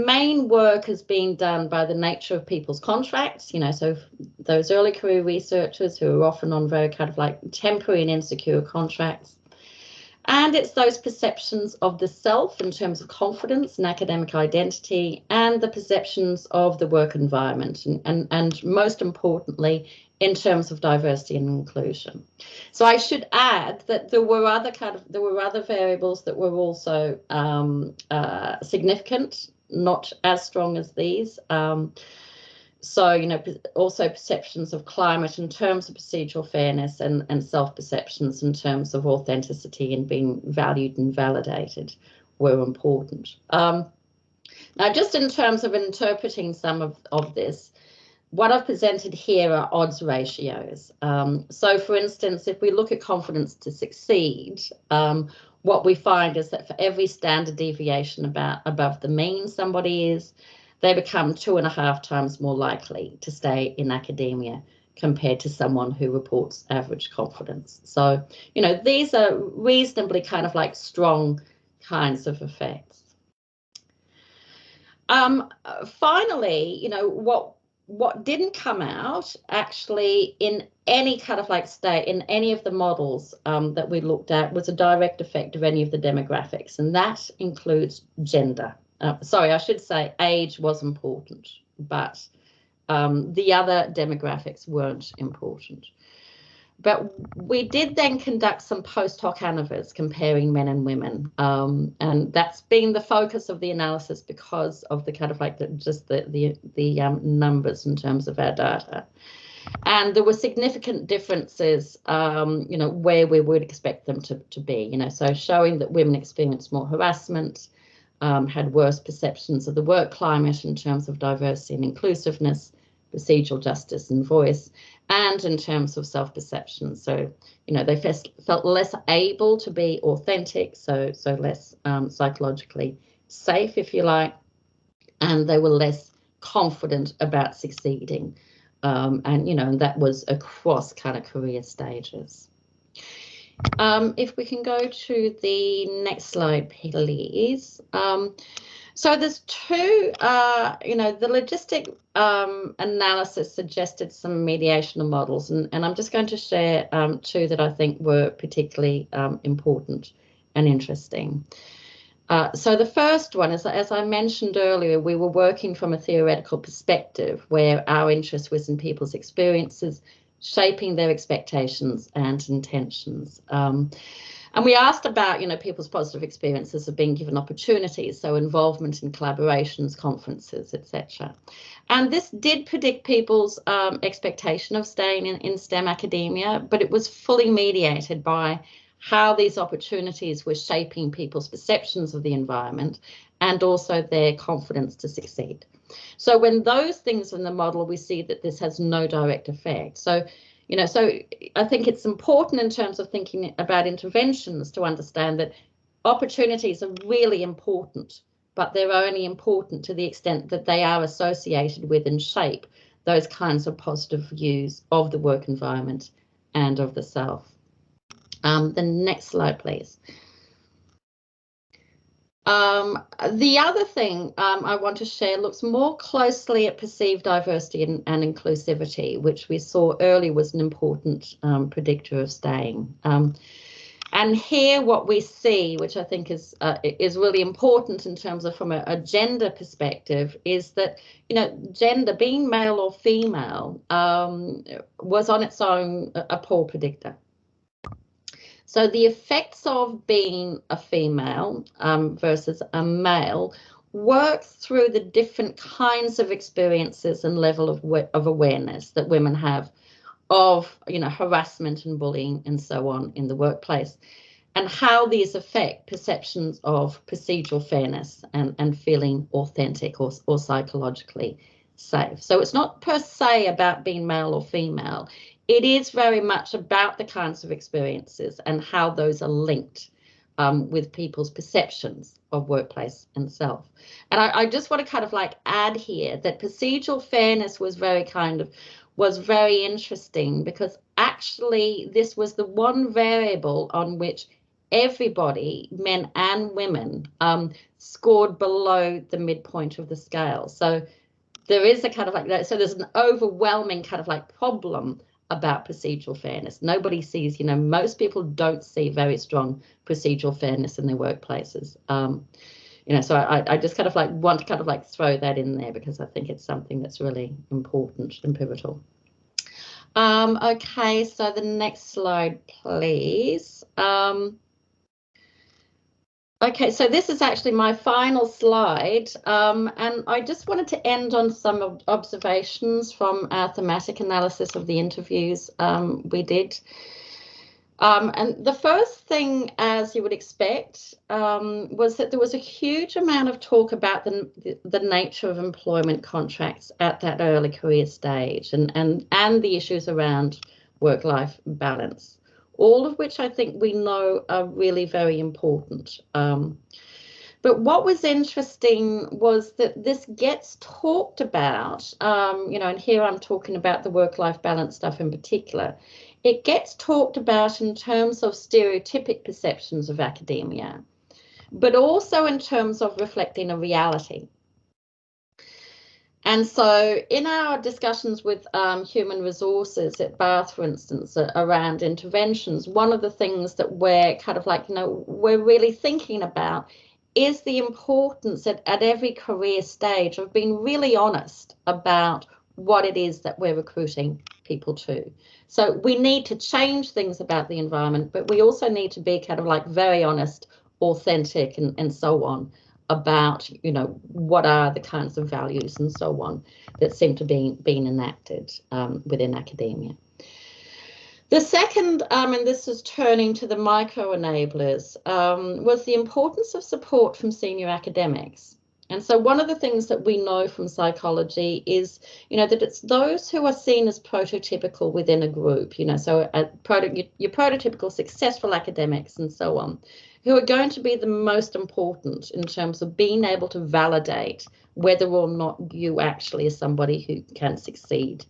main work has been done by the nature of people's contracts, so those early career researchers who are often on very kind of like temporary and insecure contracts. And it's those perceptions of the self in terms of confidence and academic identity, and the perceptions of the work environment, and most importantly, in terms of diversity and inclusion. So I should add that there were other variables that were also significant, not as strong as these. So, also perceptions of climate in terms of procedural fairness, and self-perceptions in terms of authenticity and being valued and validated were important. Now, just in terms of interpreting some of this, what I've presented here are odds ratios. So, for instance, if we look at confidence to succeed, what we find is that for every standard deviation above the mean somebody is, they become 2.5 times more likely to stay in academia compared to someone who reports average confidence. So, these are reasonably kind of like strong kinds of effects. Finally, what didn't come out actually in any kind of like state, in any of the models that we looked at, was a direct effect of any of the demographics, and that includes gender. Sorry, I should say age was important, but the other demographics weren't important. But we did then conduct some post hoc ANOVAs comparing men and women, and that's been the focus of the analysis because of the kind of like the numbers in terms of our data. And there were significant differences, where we would expect them to be, so showing that women experienced more harassment, had worse perceptions of the work climate in terms of diversity and inclusiveness, procedural justice and voice, and in terms of self-perception. So, they felt less able to be authentic, so less psychologically safe, if you like, and they were less confident about succeeding. And that was across kind of career stages. If we can go to the next slide, please. So there's two, the logistic analysis suggested some mediational models, and I'm just going to share two that I think were particularly important and interesting. So the first one is, as I mentioned earlier, we were working from a theoretical perspective where our interest was in people's experiences, shaping their expectations and intentions. And we asked about, people's positive experiences of being given opportunities, so involvement in collaborations, conferences, etc. And this did predict people's expectation of staying in STEM academia, but it was fully mediated by how these opportunities were shaping people's perceptions of the environment and also their confidence to succeed. So when those things in the model, we see that this has no direct effect. So, so I think it's important in terms of thinking about interventions to understand that opportunities are really important, but they're only important to the extent that they are associated with and shape those kinds of positive views of the work environment and of the self. The next slide, please. The other thing I want to share looks more closely at perceived diversity and inclusivity, which we saw earlier was an important predictor of staying. And here what we see, which I think is really important in terms of from a gender perspective, is that, you know, gender, being male or female, was on its own a poor predictor. So the effects of being a female versus a male work through the different kinds of experiences and level of awareness that women have of, you know, harassment and bullying and so on in the workplace, and how these affect perceptions of procedural fairness and feeling authentic or psychologically safe. So it's not per se about being male or female. It is very much about the kinds of experiences and how those are linked with people's perceptions of workplace and self. And I just want to kind of like add here that procedural fairness was very interesting, because actually this was the one variable on which everybody, men and women, scored below the midpoint of the scale. So there is a kind of like that. So there's an overwhelming kind of like problem about procedural fairness. Nobody sees, you know, most people don't see very strong procedural fairness in their workplaces. You know, so I just kind of like want to kind of like throw that in there, because I think it's something that's really important and pivotal. Okay, so the next slide, please. Okay, so this is actually my final slide, and I just wanted to end on some observations from our thematic analysis of the interviews we did. And the first thing, as you would expect, was that there was a huge amount of talk about the nature of employment contracts at that early career stage, and the issues around work-life balance, all of which I think we know are really very important. But what was interesting was that this gets talked about, you know, and here I'm talking about the work-life balance stuff in particular. It gets talked about in terms of stereotypic perceptions of academia, but also in terms of reflecting a reality. And so in our discussions with human resources at Bath, for instance, around interventions, one of the things that we're kind of like, you know, we're really thinking about is the importance at every career stage of being really honest about what it is that we're recruiting people to. So we need to change things about the environment, but we also need to be kind of like very honest, authentic, and so on about, you know, what are the kinds of values and so on that seem to be being enacted within academia. The second, and this is turning to the micro enablers, was the importance of support from senior academics. And so one of the things that we know from psychology is, you know, that it's those who are seen as prototypical within a group, you know, so your prototypical successful academics and so on, who are going to be the most important in terms of being able to validate whether or not you actually are somebody who can succeed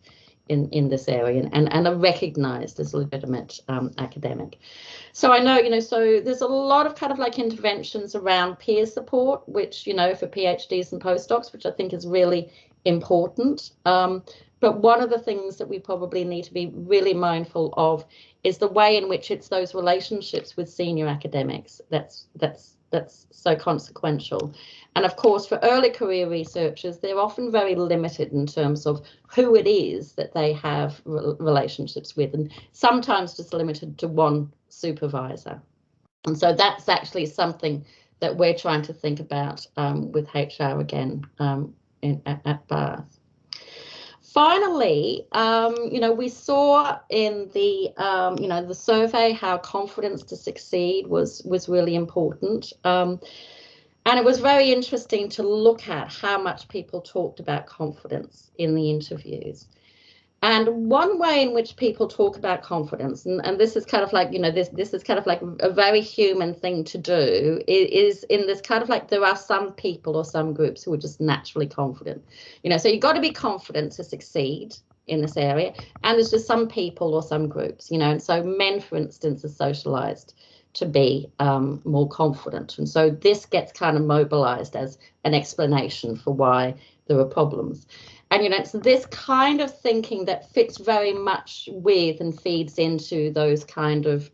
in this area and are recognised as a legitimate academic. So I know, you know, so there's a lot of kind of like interventions around peer support, which, you know, for PhDs and postdocs, which I think is really important. But one of the things that we probably need to be really mindful of is the way in which it's those relationships with senior academics that's so consequential. And of course, for early career researchers, they're often very limited in terms of who it is that they have relationships with, and sometimes just limited to one supervisor. And so that's actually something that we're trying to think about with HR again at Bath. Finally, you know, we saw in the, you know, the survey how confidence to succeed was really important. And it was very interesting to look at how much people talked about confidence in the interviews. And one way in which people talk about confidence, and this is kind of like, you know, this is kind of like a very human thing to do, is in this kind of like there are some people or some groups who are just naturally confident. You know, so you've got to be confident to succeed in this area. And there's just some people or some groups, you know, and so men, for instance, are socialized to be more confident. And so this gets kind of mobilized as an explanation for why there are problems. And, you know, it's this kind of thinking that fits very much with and feeds into those kind of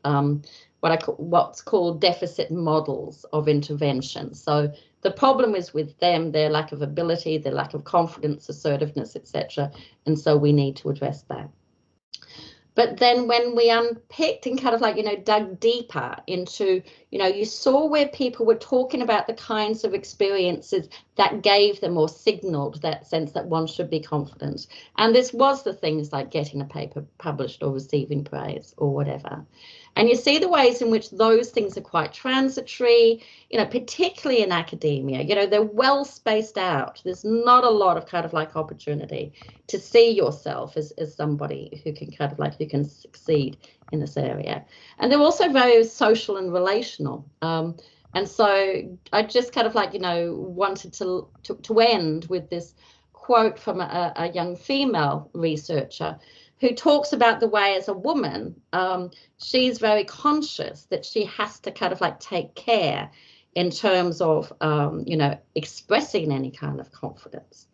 what's called deficit models of intervention. So the problem is with them, their lack of ability, their lack of confidence, assertiveness, etc. And so we need to address that. But then when we unpicked and kind of like, you know, dug deeper into, you know, you saw where people were talking about the kinds of experiences that gave them or signaled that sense that one should be confident. And this was the things like getting a paper published or receiving praise or whatever. And you see the ways in which those things are quite transitory, you know, particularly in academia. You know, they're well spaced out. There's not a lot of kind of like opportunity to see yourself as somebody who can kind of like, who can succeed in this area. And they're also very social and relational. And so I just kind of like, you know, wanted to end with this quote from a young female researcher who talks about the way as a woman, she's very conscious that she has to kind of like take care in terms of, you know, expressing any kind of confidence,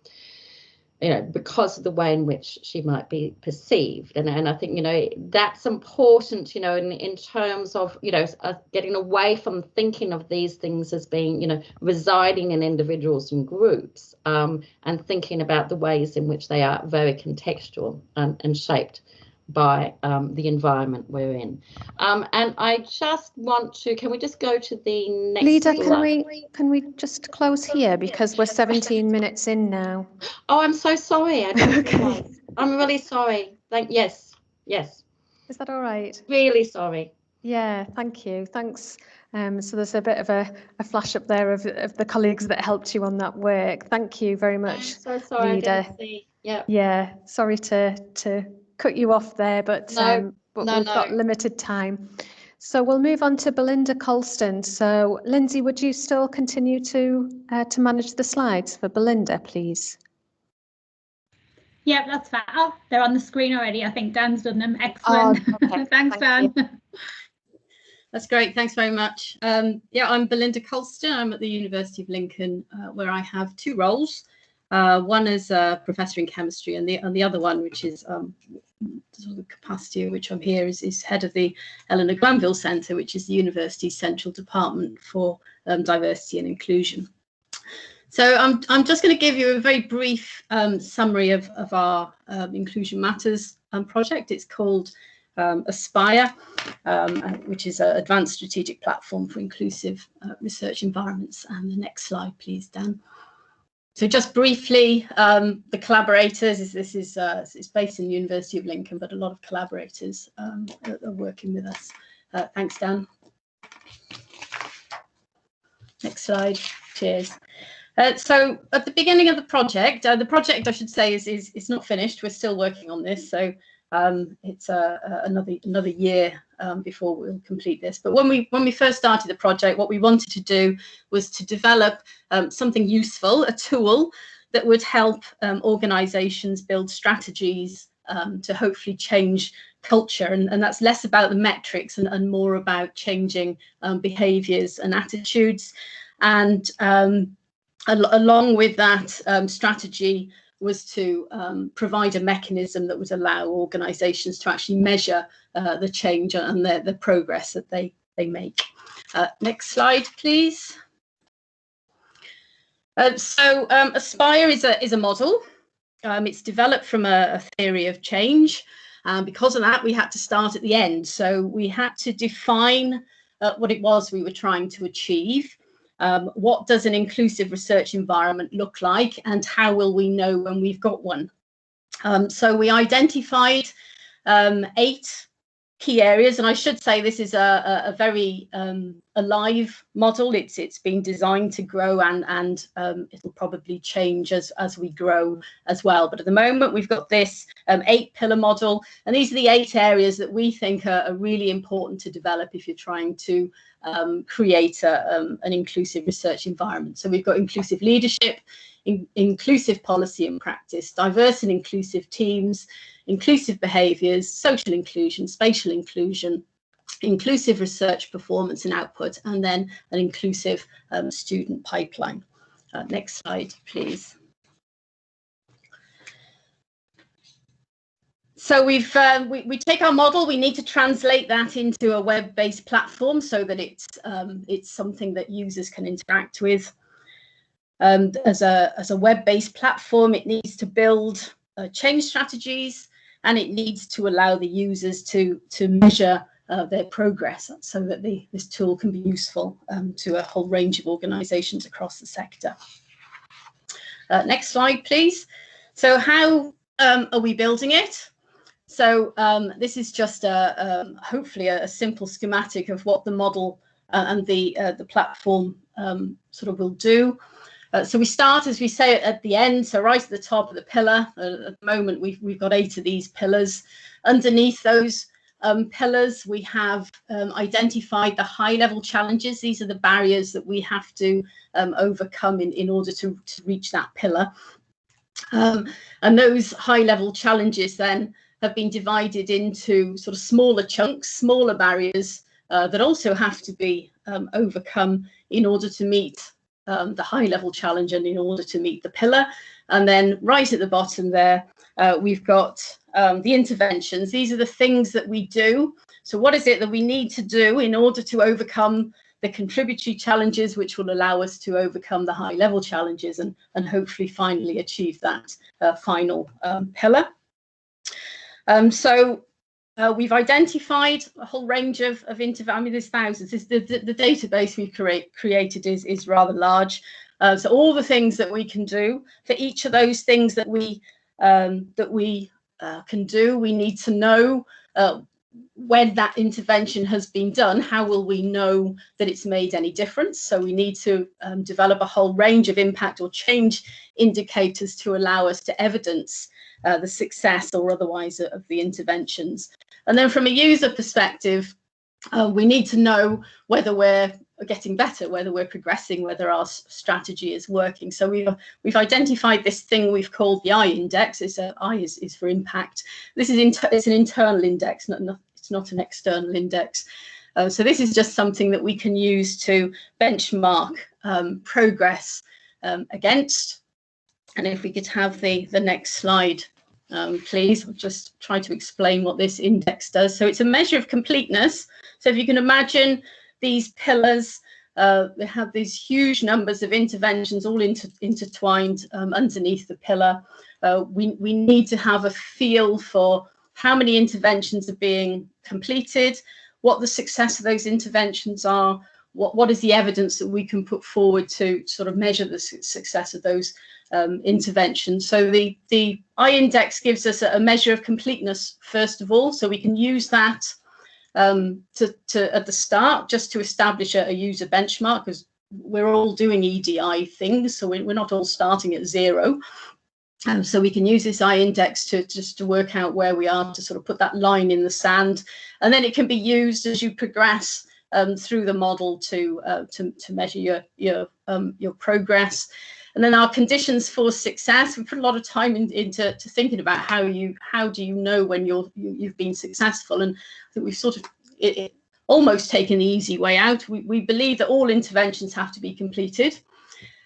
you know, because of the way in which she might be perceived. And I think, you know, that's important, you know, in terms of, you know, getting away from thinking of these things as being, you know, residing in individuals and groups, and thinking about the ways in which they are very contextual and shaped by the environment we're in. And I just want to, can we just go to the next Lida, slide? can we just close here because we're 17 minutes in now? Oh, I'm so sorry. I didn't Okay. realize. I'm really sorry. Yes. Is that all right? Really sorry. Yeah, thank you. Thanks. So there's a bit of a flash up there of the colleagues that helped you on that work. Thank you very much. I'm so sorry. Lida. I didn't see. Yeah. Yeah, sorry to cut you off there, but No, we've got limited time. So we'll move on to Belinda Colston. So Lindsay, would you still continue to manage the slides for Belinda, please? Yeah, that's fine. Oh, they're on the screen already. I think Dan's done them. Excellent. Oh, okay. Thanks, Dan. That's great. Thanks very much. Yeah, I'm Belinda Colston. I'm at the University of Lincoln, where I have two roles. One is a professor in chemistry, and the other one, which is sort of the capacity in which I'm here, is head of the Eleanor Glanville Centre, which is the university's central department for diversity and inclusion. So I'm just going to give you a very brief summary of our Inclusion Matters project. It's called Aspire, which is an advanced strategic platform for inclusive research environments. And the next slide, please, Dan. So just briefly, the collaborators, this is it's based in the University of Lincoln, but a lot of collaborators are working with us. Thanks, Dan. Next slide. Cheers. So at the beginning of the project I should say is not finished. We're still working on this, so it's another year before we'll complete this. But when we first started the project, what we wanted to do was to develop something useful, a tool that would help organisations build strategies to hopefully change culture, and that's less about the metrics and more about changing behaviours and attitudes. And along with that strategy was to provide a mechanism that would allow organisations to actually measure the change and the progress that they make. Next slide, please. So Aspire is a model. It's developed from a theory of change. Because of that, we had to start at the end. So we had to define what it was we were trying to achieve. What does an inclusive research environment look like, and how will we know when we've got one? So we identified 8 key areas, and I should say this is a very alive model. It's been designed to grow, and it'll probably change as we grow as well. But at the moment, we've got this 8-pillar model, and these are the 8 areas that we think are really important to develop if you're trying to create an inclusive research environment. So we've got inclusive leadership, inclusive policy and practice, diverse and inclusive teams, inclusive behaviours, social inclusion, spatial inclusion, inclusive research performance and output, and then an inclusive student pipeline. Next slide, please. So we take our model, we need to translate that into a web-based platform so that it's something that users can interact with. As a web-based platform, it needs to build change strategies, and it needs to allow the users to measure their progress so that this tool can be useful to a whole range of organizations across the sector. Next slide, please. So how are we building it? So this is just hopefully a simple schematic of what the model and the platform sort of will do. So we start, as we say, at the end, so right at the top of the pillar. At the moment, we've got 8 of these pillars. Underneath those pillars, we have identified the high-level challenges. These are the barriers that we have to overcome in order to reach that pillar. And those high-level challenges then have been divided into sort of smaller chunks, smaller barriers that also have to be overcome in order to meet the high-level challenge and in order to meet the pillar. And then right at the bottom there, we've got the interventions. These are the things that we do. So what is it that we need to do in order to overcome the contributory challenges, which will allow us to overcome the high-level challenges and hopefully finally achieve that final pillar. So we've identified a whole range of I mean, there's thousands. The database we've created is rather large. So all the things that we can do for each of those things that we can do, we need to know when that intervention has been done. How will we know that it's made any difference? So we need to develop a whole range of impact or change indicators to allow us to evidence the success or otherwise of the interventions. And then from a user perspective, we need to know whether we're getting better, whether we're progressing, whether our strategy is working. So we've identified this thing we've called the I index. I is for impact. This is it's an internal index, it's not an external index. So this is just something that we can use to benchmark progress against. And if we could have the next slide, please. I'll just try to explain what this index does. So it's a measure of completeness. So if you can imagine these pillars, they have these huge numbers of interventions all intertwined underneath the pillar. We need to have a feel for how many interventions are being completed, what the success of those interventions are, what is the evidence that we can put forward to sort of measure the success of those interventions. So the I index gives us a measure of completeness, first of all, so we can use that at the start just to establish a user benchmark, because we're all doing EDI things, so we're not all starting at 0. So we can use this I index to work out where we are, to sort of put that line in the sand, and then it can be used as you progress through the model to measure your progress. And then our conditions for success, we put a lot of time into thinking about how do you know when you've been successful. And I think we've sort of almost taken the easy way out. We believe that all interventions have to be completed.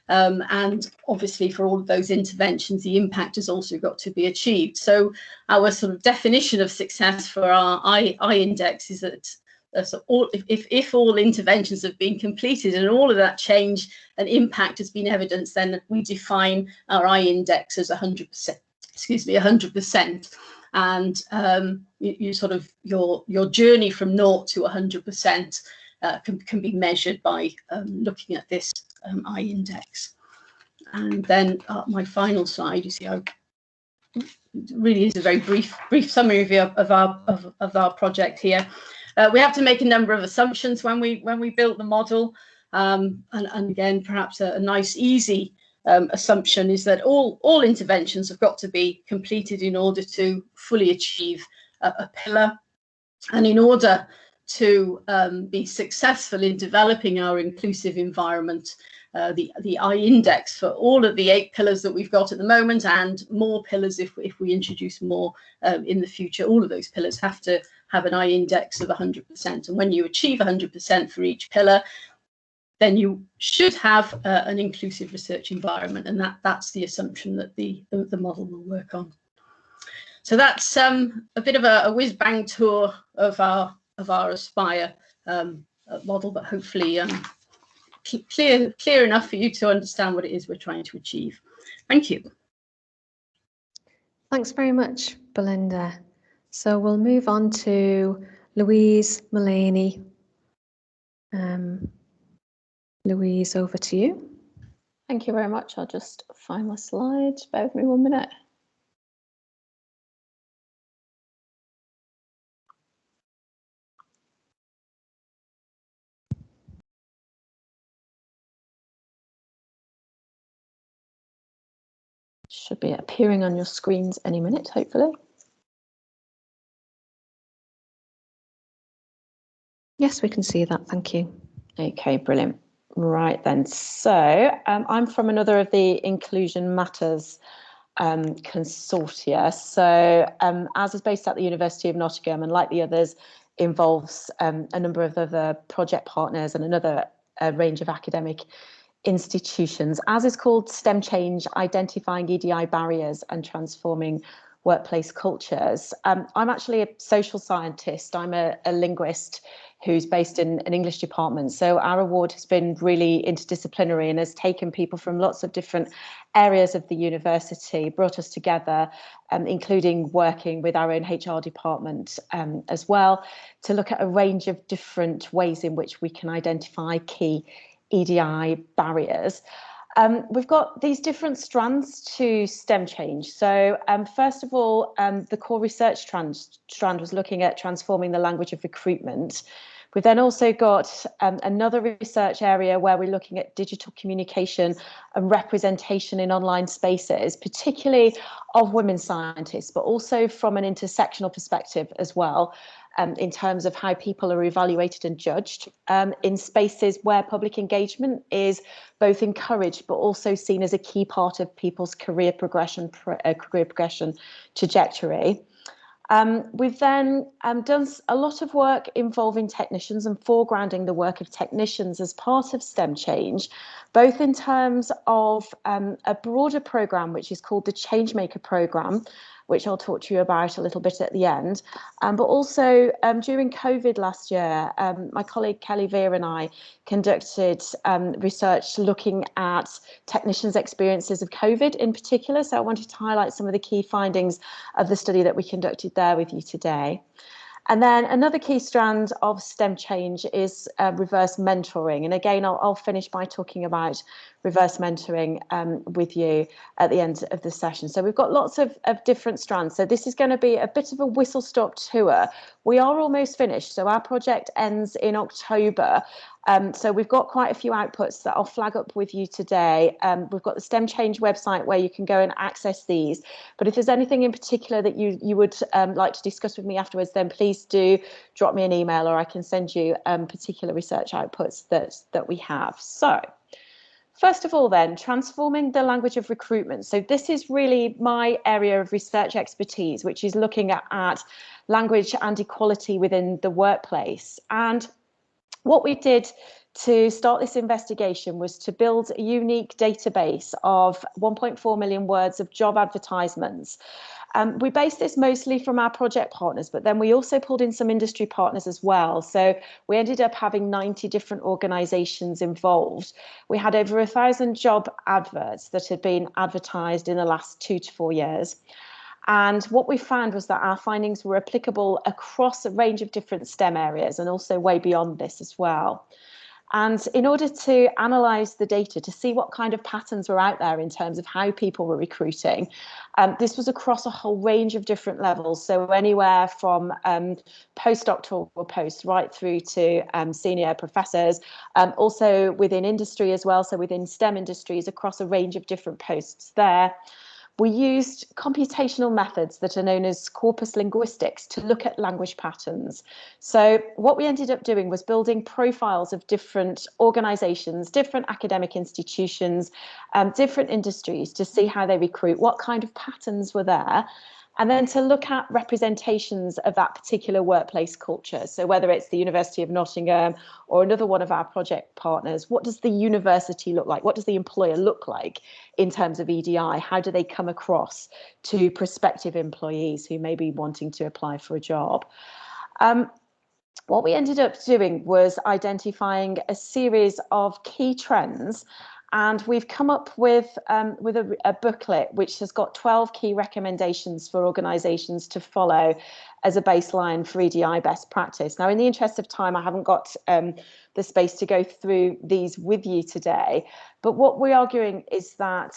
And obviously for all of those interventions, the impact has also got to be achieved. So our sort of definition of success for our I index is that if all interventions have been completed and all of that change and impact has been evidenced, then we define our I index as 100%. Excuse me, 100%. And you sort of your journey from 0 to 100% can be measured by looking at this I index. And then my final slide, you see, it really is a very brief summary of our project here. We have to make a number of assumptions when we built the model, and again, perhaps a nice easy assumption is that all interventions have got to be completed in order to fully achieve a pillar, and in order to be successful in developing our inclusive environment, the I index for all of the 8 pillars that we've got at the moment, and more pillars if we introduce more in the future, all of those pillars have have an I index of 100%. And when you achieve 100% for each pillar, then you should have an inclusive research environment, and that's the assumption that the model will work on. So that's a bit of a whiz-bang tour of our Aspire model, but hopefully clear enough for you to understand what it is we're trying to achieve. Thank you. Thanks very much, Belinda. So we'll move on to Louise Mullaney. Louise, over to you. Thank you very much. I'll just find my slides. Bear with me 1 minute. Should be appearing on your screens any minute, hopefully. Yes, we can see that. Thank you. Okay, brilliant. Right then. So I'm from another of the Inclusion Matters consortia. So as is based at the University of Nottingham, and like the others, involves a number of other project partners and another range of academic institutions. As is called STEM Change, Identifying EDI Barriers and Transforming Workplace Cultures. I'm actually a social scientist. I'm a linguist who's based in an English department. So our award has been really interdisciplinary and has taken people from lots of different areas of the university, brought us together, including working with our own HR department as well, to look at a range of different ways in which we can identify key EDI barriers. We've got these different strands to STEM change. So first of all, the core research strand was looking at transforming the language of recruitment. We've then also got another research area where we're looking at digital communication and representation in online spaces, particularly of women scientists, but also from an intersectional perspective as well. In terms of how people are evaluated and judged in spaces where public engagement is both encouraged but also seen as a key part of people's career progression trajectory. We've then done a lot of work involving technicians and foregrounding the work of technicians as part of STEM change, both in terms of a broader programme which is called the Changemaker programme, which I'll talk to you about a little bit at the end. But also during COVID last year, my colleague Kelly Veer and I conducted research looking at technicians' experiences of COVID in particular. So I wanted to highlight some of the key findings of the study that we conducted there with you today. And then another key strand of STEM change is reverse mentoring. And again, I'll finish by talking about reverse mentoring with you at the end of the session. So we've got lots of different strands. So this is going to be a bit of a whistle-stop tour. We are almost finished. So our project ends in October. So we've got quite a few outputs that I'll flag up with you today. We've got the STEM Change website where you can go and access these. But if there's anything in particular that you would like to discuss with me afterwards, then please do drop me an email, or I can send you particular research outputs that we have. So first of all, then, transforming the language of recruitment. So this is really my area of research expertise, which is looking at language and equality within the workplace. And what we did to start this investigation was to build a unique database of 1.4 million words of job advertisements. We based this mostly from our project partners, but then we also pulled in some industry partners as well. So we ended up having 90 different organisations involved. We had over 1,000 job adverts that had been advertised in the last 2 to 4 years. And what we found was that our findings were applicable across a range of different STEM areas and also way beyond this as well. And in order to analyse the data to see what kind of patterns were out there in terms of how people were recruiting, this was across a whole range of different levels. So anywhere from postdoctoral posts right through to senior professors, also within industry as well. So within STEM industries across a range of different posts there. We used computational methods that are known as corpus linguistics to look at language patterns. So what we ended up doing was building profiles of different organisations, different academic institutions, different industries to see how they recruit, what kind of patterns were there. And then to look at representations of that particular workplace culture. So whether it's the University of Nottingham or another one of our project partners, what does the university look like? What does the employer look like in terms of EDI? How do they come across to prospective employees who may be wanting to apply for a job? What we ended up doing was identifying a series of key trends, and we've come up with a booklet which has got 12 key recommendations for organisations to follow as a baseline for EDI best practice. Now, in the interest of time, I haven't got the space to go through these with you today, but what we're arguing is that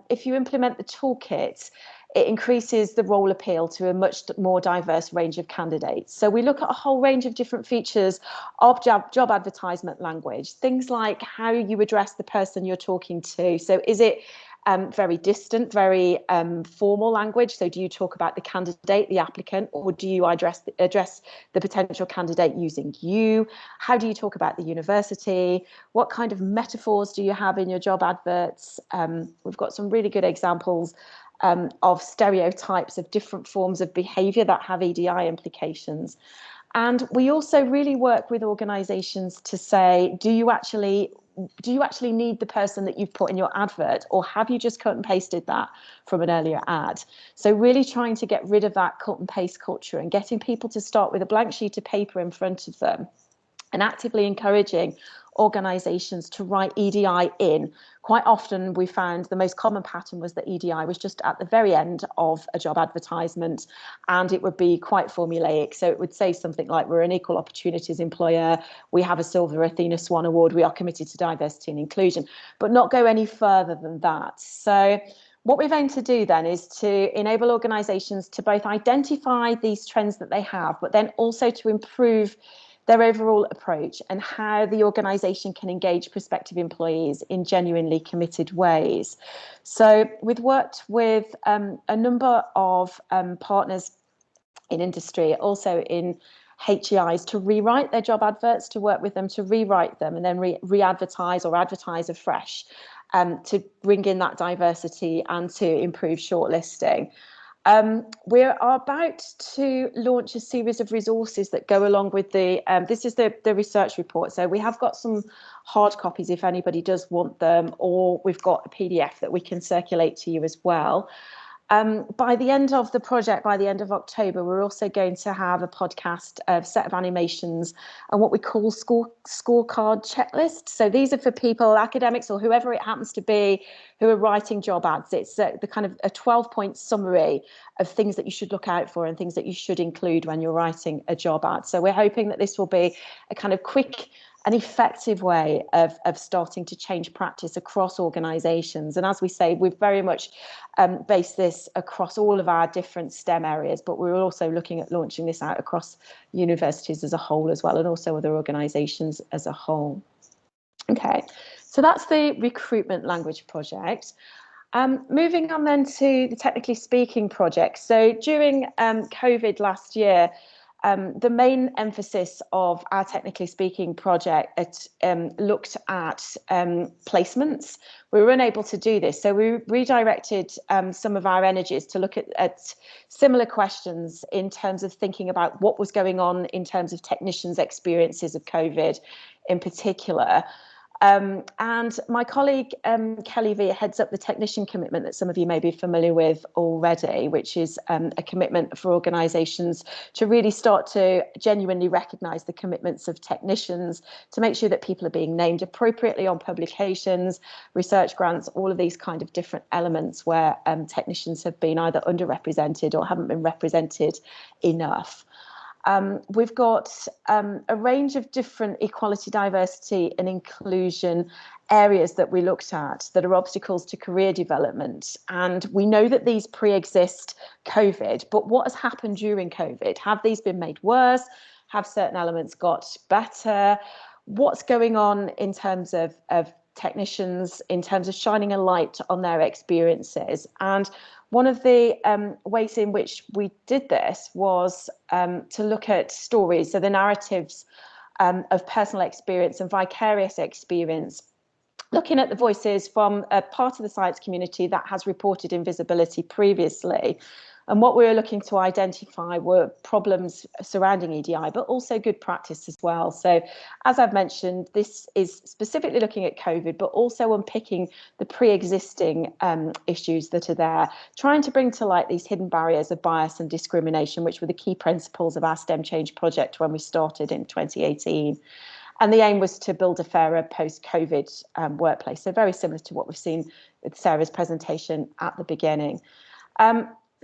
if you implement the toolkit, it increases the role appeal to a much more diverse range of candidates. So we look at a whole range of different features of job advertisement language, things like how you address the person you're talking to. So is it very distant, very formal language? So do you talk about the candidate, the applicant, or do you address the potential candidate using you? How do you talk about the university? What kind of metaphors do you have in your job adverts? We've got some really good examples of stereotypes of different forms of behaviour that have EDI implications. And we also really work with organisations to say, do you actually need the person that you've put in your advert, or have you just cut and pasted that from an earlier ad? So really trying to get rid of that cut and paste culture and getting people to start with a blank sheet of paper in front of them, and actively encouraging organisations to write EDI in. Quite often we found the most common pattern was that EDI was just at the very end of a job advertisement, and it would be quite formulaic. So it would say something like, we're an equal opportunities employer, we have a Silver Athena Swan Award, we are committed to diversity and inclusion, but not go any further than that. So what we've aimed to do then is to enable organisations to both identify these trends that they have, but then also to improve their overall approach and how the organisation can engage prospective employees in genuinely committed ways. So we've worked with a number of partners in industry, also in HEIs, to rewrite their job adverts, to work with them to rewrite them and then re-advertise or advertise afresh, to bring in that diversity and to improve shortlisting. We are about to launch a series of resources that go along with this is the research report. So we have got some hard copies if anybody does want them, or we've got a PDF that we can circulate to you as well. By the end of the project, by the end of October, we're also going to have a podcast, a set of animations, and what we call scorecard checklists. So these are for people, academics or whoever it happens to be, who are writing job ads. It's the kind of a 12-point summary of things that you should look out for and things that you should include when you're writing a job ad. So we're hoping that this will be a kind of quick an effective way of starting to change practice across organisations. And as we say, we've very much based this across all of our different STEM areas, but we're also looking at launching this out across universities as a whole as well, and also other organisations as a whole. Okay, so that's the recruitment language project. Moving on then to the technically speaking project. So during COVID last year, the main emphasis of our technically speaking project looked at placements. We were unable to do this, so we redirected some of our energies to look at similar questions in terms of thinking about what was going on in terms of technicians' experiences of COVID in particular. And my colleague Kelly V heads up the technician commitment that some of you may be familiar with already, which is a commitment for organisations to really start to genuinely recognise the commitments of technicians, to make sure that people are being named appropriately on publications, research grants, all of these kind of different elements where technicians have been either underrepresented or haven't been represented enough. We've got a range of different equality, diversity and inclusion areas that we looked at that are obstacles to career development. And we know that these pre-exist COVID, but what has happened during COVID? Have these been made worse? Have certain elements got better? What's going on in terms of technicians, in terms of shining a light on their experiences? And one of the ways in which we did this was to look at stories, so the narratives of personal experience and vicarious experience, looking at the voices from a part of the science community that has reported invisibility previously. And what we were looking to identify were problems surrounding EDI, but also good practice as well. So as I've mentioned, this is specifically looking at COVID, but also unpicking the pre-existing issues that are there, trying to bring to light these hidden barriers of bias and discrimination, which were the key principles of our STEM Change project when we started in 2018. And the aim was to build a fairer post-COVID workplace. So very similar to what we've seen with Sarah's presentation at the beginning.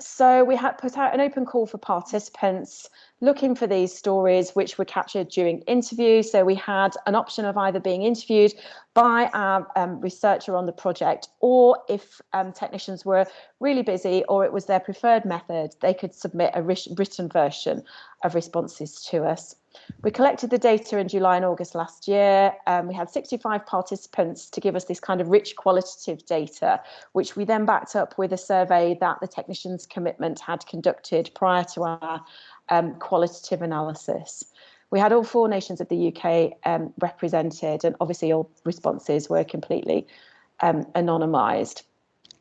So we had put out an open call for participants looking for these stories which were captured during interviews. So we had an option of either being interviewed by our researcher on the project, or if technicians were really busy or it was their preferred method, they could submit a written version of responses to us. We collected the data in July and August last year. We had 65 participants to give us this kind of rich qualitative data, which we then backed up with a survey that the Technicians Commitment had conducted prior to our qualitative analysis. We had all 4 nations of the UK represented, and obviously all responses were completely anonymised.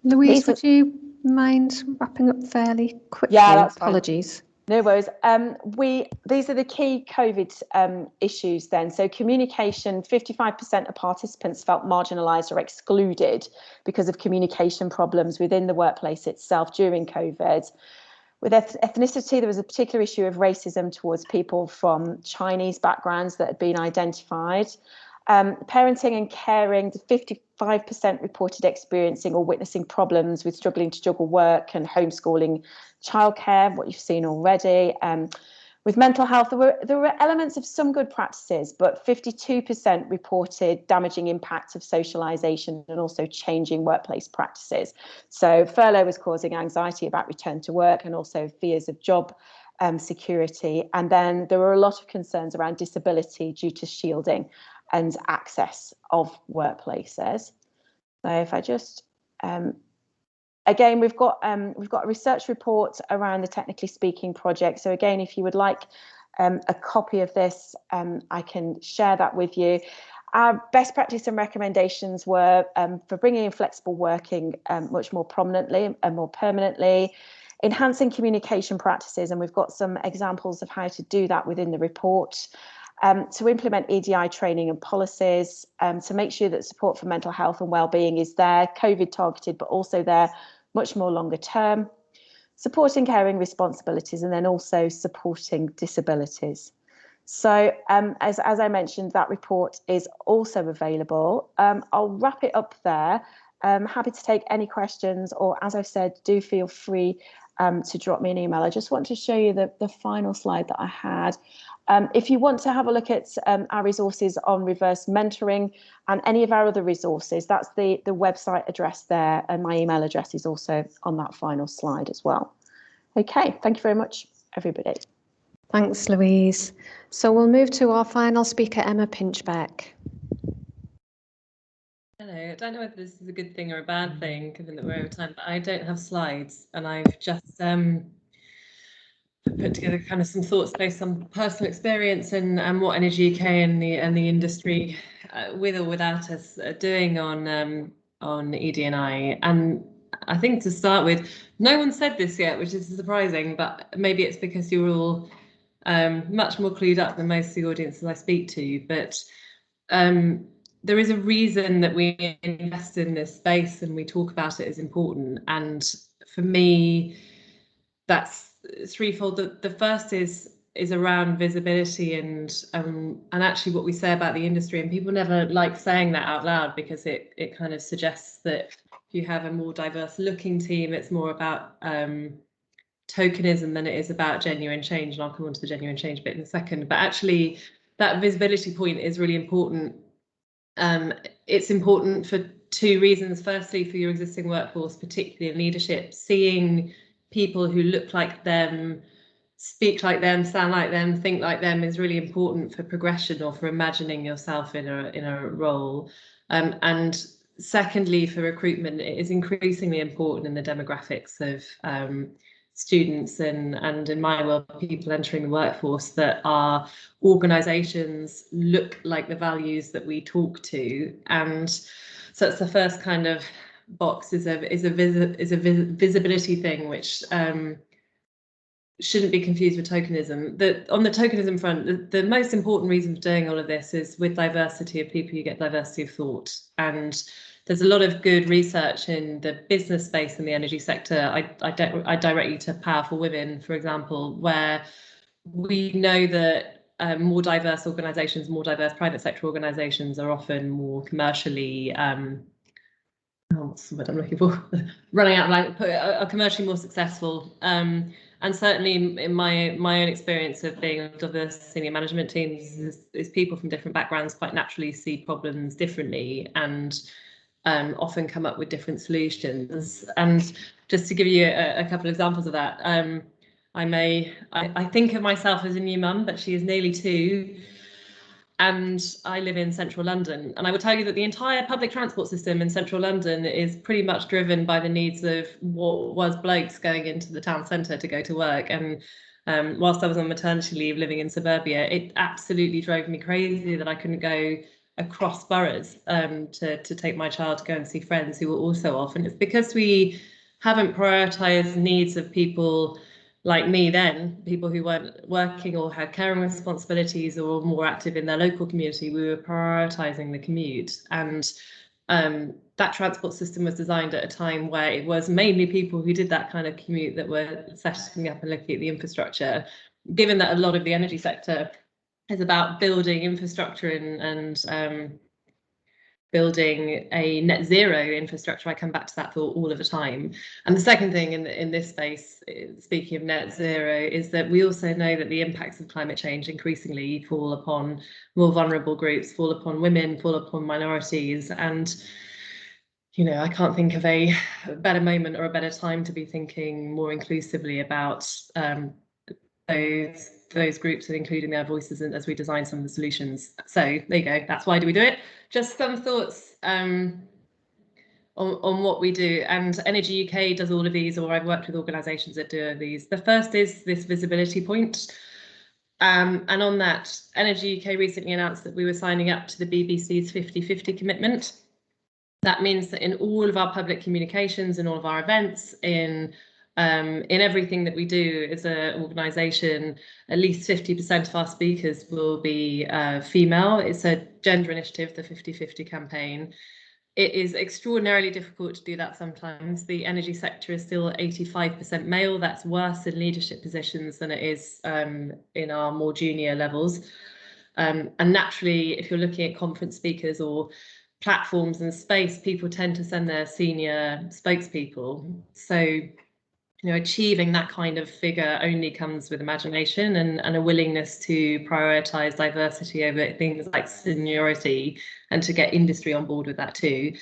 Louise, would you mind wrapping up fairly quickly? Yeah, that's fine. Apologies. No worries. These are the key COVID issues then. So communication, 55% of participants felt marginalised or excluded because of communication problems within the workplace itself during COVID. With ethnicity, there was a particular issue of racism towards people from Chinese backgrounds that had been identified. Parenting and caring, 55% reported experiencing or witnessing problems with struggling to juggle work and homeschooling, childcare, what you've seen already. With mental health, there were elements of some good practices, but 52% reported damaging impacts of socialisation and also changing workplace practices. So furlough was causing anxiety about return to work and also fears of job security. And then there were a lot of concerns around disability due to shielding and access of workplaces. So if I just again, we've got a research report around the Technically Speaking project. So again, if you would like a copy of this, I can share that with you. Our best practice and recommendations were for bringing in flexible working much more prominently and more permanently, enhancing communication practices, and we've got some examples of how to do that within the report. To implement EDI training and policies, to make sure that support for mental health and wellbeing is there, COVID targeted, but also there much more longer term, supporting caring responsibilities, and then also supporting disabilities. So as I mentioned, that report is also available. I'll wrap it up there. Happy to take any questions, or as I said, do feel free to drop me an email. I just want to show you the final slide that I had. If you want to have a look at our resources on reverse mentoring and any of our other resources, that's the website address there, and my email address is also on that final slide as well. Okay, thank you very much, everybody. Thanks, Louise. So we'll move to our final speaker, Emma Pinchbeck. Hello, I don't know whether this is a good thing or a bad thing, given that we're over time, but I don't have slides, and I've just put together kind of some thoughts based on personal experience and what Energy UK and the industry, with or without us, are doing on ED&I. And I think to start with, no one said this yet, which is surprising, but maybe it's because you're all much more clued up than most of the audiences I speak to. But there is a reason that we invest in this space and we talk about it as important. And for me, that's threefold. The first is around visibility and actually what we say about the industry, and people never like saying that out loud because it kind of suggests that if you have a more diverse looking team, it's more about tokenism than it is about genuine change, and I'll come on to the genuine change bit in a second. But actually that visibility point is really important. It's important for 2 reasons. Firstly, for your existing workforce, particularly in leadership, seeing people who look like them, speak like them, sound like them, think like them is really important for progression or for imagining yourself in a role. And secondly, for recruitment, it is increasingly important in the demographics of students and in my world, people entering the workforce, that our organisations look like the values that we talk to. And so it's the first kind of box is a visibility thing, which shouldn't be confused with tokenism. On the tokenism front, the most important reason for doing all of this is with diversity of people, you get diversity of thought. And there's a lot of good research in the business space and the energy sector. I direct you to Powerful Women, for example, where we know that more diverse organisations, more diverse private sector organisations are often more commercially what's the word I'm looking for? Running out of like are commercially more successful. And certainly in my own experience of being on diverse senior management teams is people from different backgrounds quite naturally see problems differently and often come up with different solutions. And just to give you a couple of examples of that, I think of myself as a new mum, but she is nearly 2. And I live in central London, and I will tell you that the entire public transport system in central London is pretty much driven by the needs of what was blokes going into the town centre to go to work. And whilst I was on maternity leave living in suburbia, it absolutely drove me crazy that I couldn't go across boroughs to take my child to go and see friends who were also off. And it's because we haven't prioritised needs of people like me then, people who weren't working or had caring responsibilities or were more active in their local community. We were prioritising the commute. And that transport system was designed at a time where it was mainly people who did that kind of commute that were setting up and looking at the infrastructure. Given that a lot of the energy sector is about building infrastructure and building a net zero infrastructure, I come back to that thought all of the time. And the second thing in this space, speaking of net zero, is that we also know that the impacts of climate change increasingly fall upon more vulnerable groups, fall upon women, fall upon minorities. And, you know, I can't think of a better moment or a better time to be thinking more inclusively about those groups and including their voices as we design some of the solutions. So there you go, that's why do we do it. Just some thoughts on what we do. And Energy UK does all of these, or I've worked with organisations that do these. The first is this visibility point. And on that, Energy UK recently announced that we were signing up to the BBC's 50/50 commitment. That means that in all of our public communications, in all of our events, in everything that we do as an organisation, at least 50% of our speakers will be female. It's a gender initiative, the 50/50 campaign. It is extraordinarily difficult to do that sometimes. The energy sector is still 85% male. That's worse in leadership positions than it is in our more junior levels. And naturally, if you're looking at conference speakers or platforms and space, people tend to send their senior spokespeople. So, you know, achieving that kind of figure only comes with imagination and a willingness to prioritise diversity over things like seniority and to get industry on board with that too.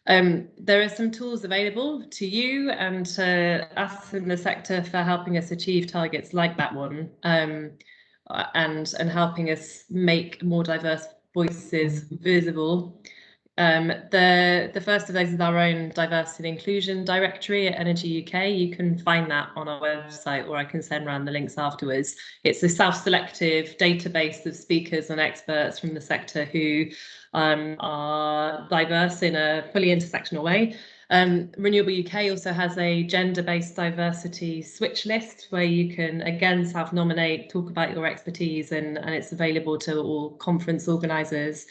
There are some tools available to you and to us in the sector for helping us achieve targets like that one, and helping us make more diverse voices visible. The first of those is our own diversity and inclusion directory at Energy UK. You can find that on our website, or I can send around the links afterwards. It's a self-selective database of speakers and experts from the sector who are diverse in a fully intersectional way. Renewable UK also has a gender-based diversity switch list where you can again self-nominate, talk about your expertise, and it's available to all conference organisers.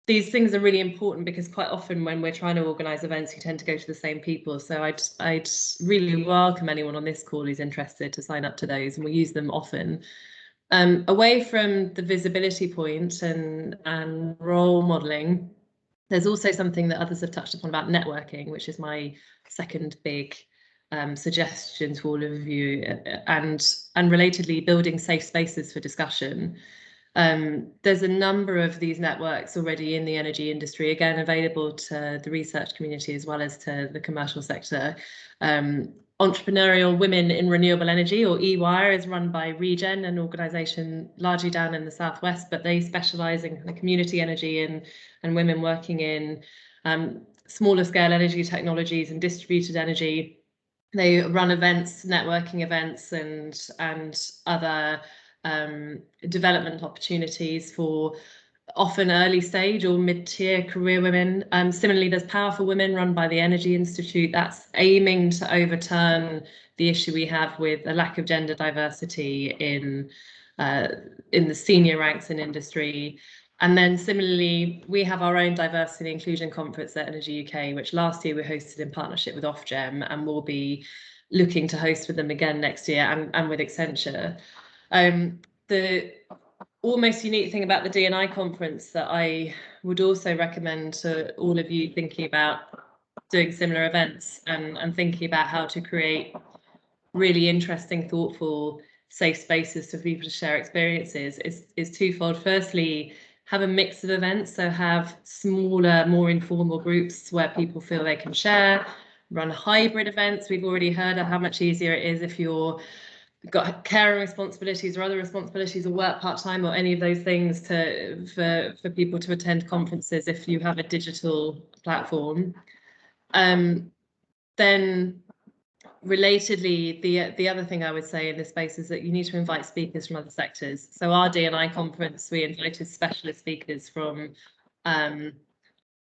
These things are really important because quite often when we're trying to organise events, you tend to go to the same people. So I'd really welcome anyone on this call who's interested to sign up to those, and we use them often. Away from the visibility point and role modelling, there's also something that others have touched upon about networking, which is my second big suggestion to all of you, and relatedly building safe spaces for discussion. There's a number of these networks already in the energy industry, again available to the research community as well as to the commercial sector. Entrepreneurial Women in Renewable Energy, or EWIRE, is run by Regen, an organisation largely down in the southwest, but they specialise in community energy and women working in smaller scale energy technologies and distributed energy. They run events, networking events, and other development opportunities for often early stage or mid-tier career women. Similarly, there's Power for Women run by the Energy Institute that's aiming to overturn the issue we have with a lack of gender diversity in the senior ranks in industry. And then similarly, we have our own diversity and inclusion conference at Energy UK, which last year we hosted in partnership with Ofgem, and we'll be looking to host with them again next year and with Accenture. The almost unique thing about the D&I conference that I would also recommend to all of you thinking about doing similar events and thinking about how to create really interesting, thoughtful, safe spaces for people to share experiences is twofold. Firstly, have a mix of events, so have smaller, more informal groups where people feel they can share, run hybrid events. We've already heard of how much easier it is if you're got caring responsibilities or other responsibilities or work part-time or any of those things for people to attend conferences if you have a digital platform. Then relatedly, the other thing I would say in this space is that you need to invite speakers from other sectors. So our D&I conference, we invited specialist speakers from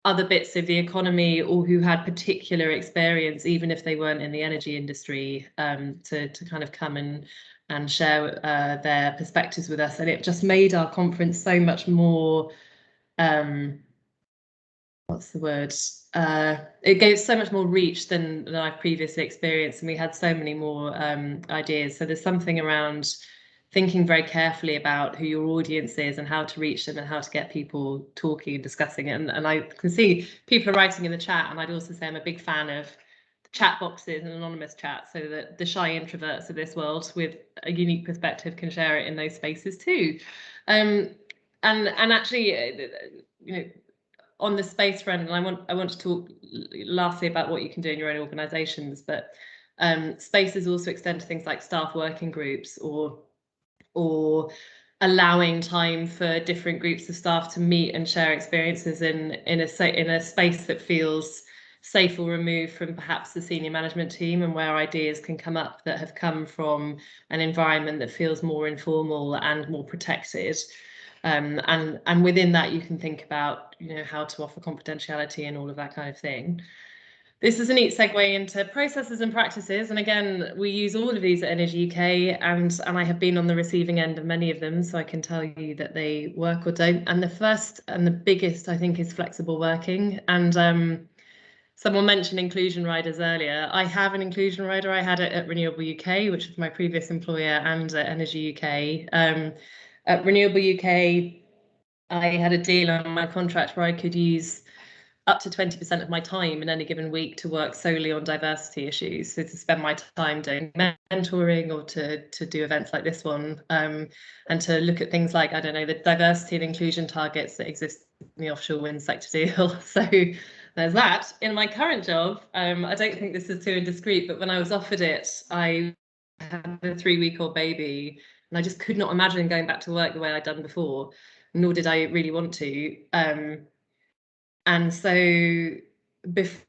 other bits of the economy or who had particular experience, even if they weren't in the energy industry, to kind of come and share their perspectives with us. And it just made our conference so much more, what's the word? It gave so much more reach than I've previously experienced, and we had so many more ideas. So there's something around thinking very carefully about who your audience is and how to reach them and how to get people talking and discussing it. And I can see people are writing in the chat, and I'd also say I'm a big fan of chat boxes and anonymous chat, so that the shy introverts of this world with a unique perspective can share it in those spaces too. And actually, you know, on the space front, and I want to talk lastly about what you can do in your own organisations, but spaces also extend to things like staff working groups or allowing time for different groups of staff to meet and share experiences in a space that feels safe or removed from perhaps the senior management team, and where ideas can come up that have come from an environment that feels more informal and more protected. And within that, you can think about, you know, how to offer confidentiality and all of that kind of thing. This is a neat segue into processes and practices. And again, we use all of these at Energy UK, and I have been on the receiving end of many of them, so I can tell you that they work or don't. And the first and the biggest, I think, is flexible working. And someone mentioned inclusion riders earlier. I have an inclusion rider. I had it at Renewable UK, which was my previous employer, and at Energy UK. At Renewable UK, I had a deal on my contract where I could use up to 20% of my time in any given week to work solely on diversity issues. So to spend my time doing mentoring or to do events like this one, and to look at things like, I don't know, the diversity and inclusion targets that exist in the offshore wind sector deal. So there's that. In my current job, I don't think this is too indiscreet, but when I was offered it, I had a 3-week-old baby, and I just could not imagine going back to work the way I'd done before, nor did I really want to. And so before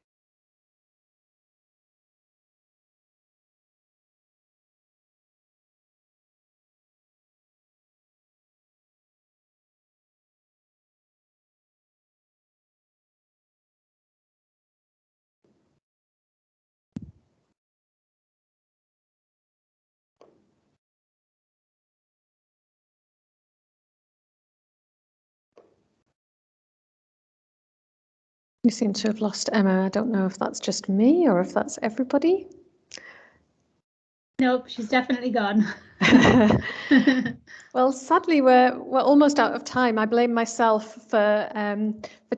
You seem to have lost Emma. I don't know if that's just me or if that's everybody. Nope, she's definitely gone. Well, sadly, we're almost out of time. I blame myself for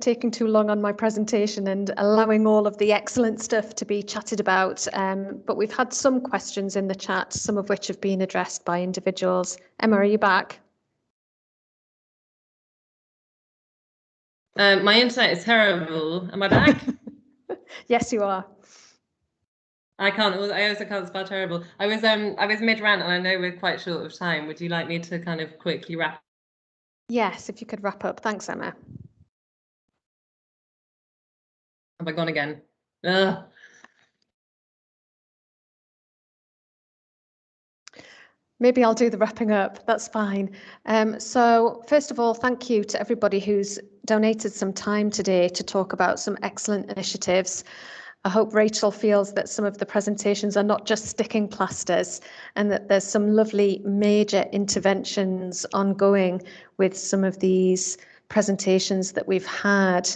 taking too long on my presentation and allowing all of the excellent stuff to be chatted about. But we've had some questions in the chat, some of which have been addressed by individuals. Emma, are you back? my internet is terrible. Am I back? Yes, you are. I also can't spell terrible. I was mid rant, and I know we're quite short of time. Would you like me to kind of quickly wrap? Yes, if you could wrap up. Thanks, Emma. Have I gone again? Ugh. Maybe I'll do the wrapping up. That's fine. So first of all, thank you to everybody who's donated some time today to talk about some excellent initiatives. I hope Rachel feels that some of the presentations are not just sticking plasters and that there's some lovely major interventions ongoing with some of these presentations that we've had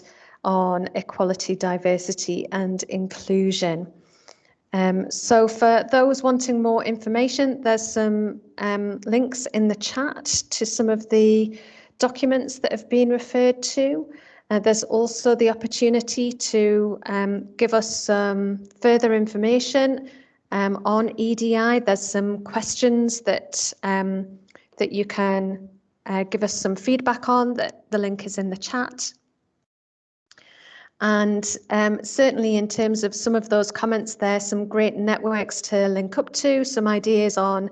on equality, diversity and inclusion. So for those wanting more information, there's some links in the chat to some of the documents that have been referred to. There's also the opportunity to give us some further information on EDI. There's some questions that that you can give us some feedback on. That the link is in the chat. And certainly in terms of some of those comments, there's some great networks to link up to, some ideas on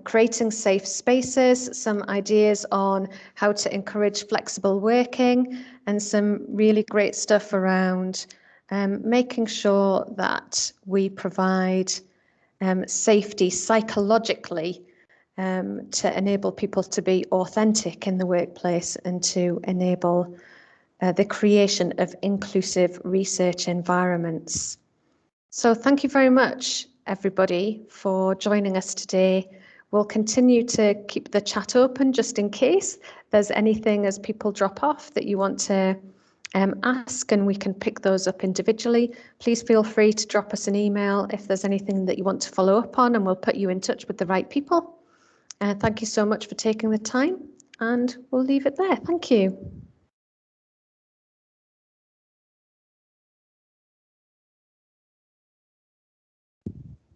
creating safe spaces, some ideas on how to encourage flexible working, and some really great stuff around making sure that we provide safety psychologically to enable people to be authentic in the workplace and to enable the creation of inclusive research environments. So thank you very much, everybody, for joining us today. We'll continue to keep the chat open just in case there's anything as people drop off that you want to ask, and we can pick those up individually. Please feel free to drop us an email if there's anything that you want to follow up on, and we'll put you in touch with the right people. Thank you so much for taking the time, and we'll leave it there. Thank you.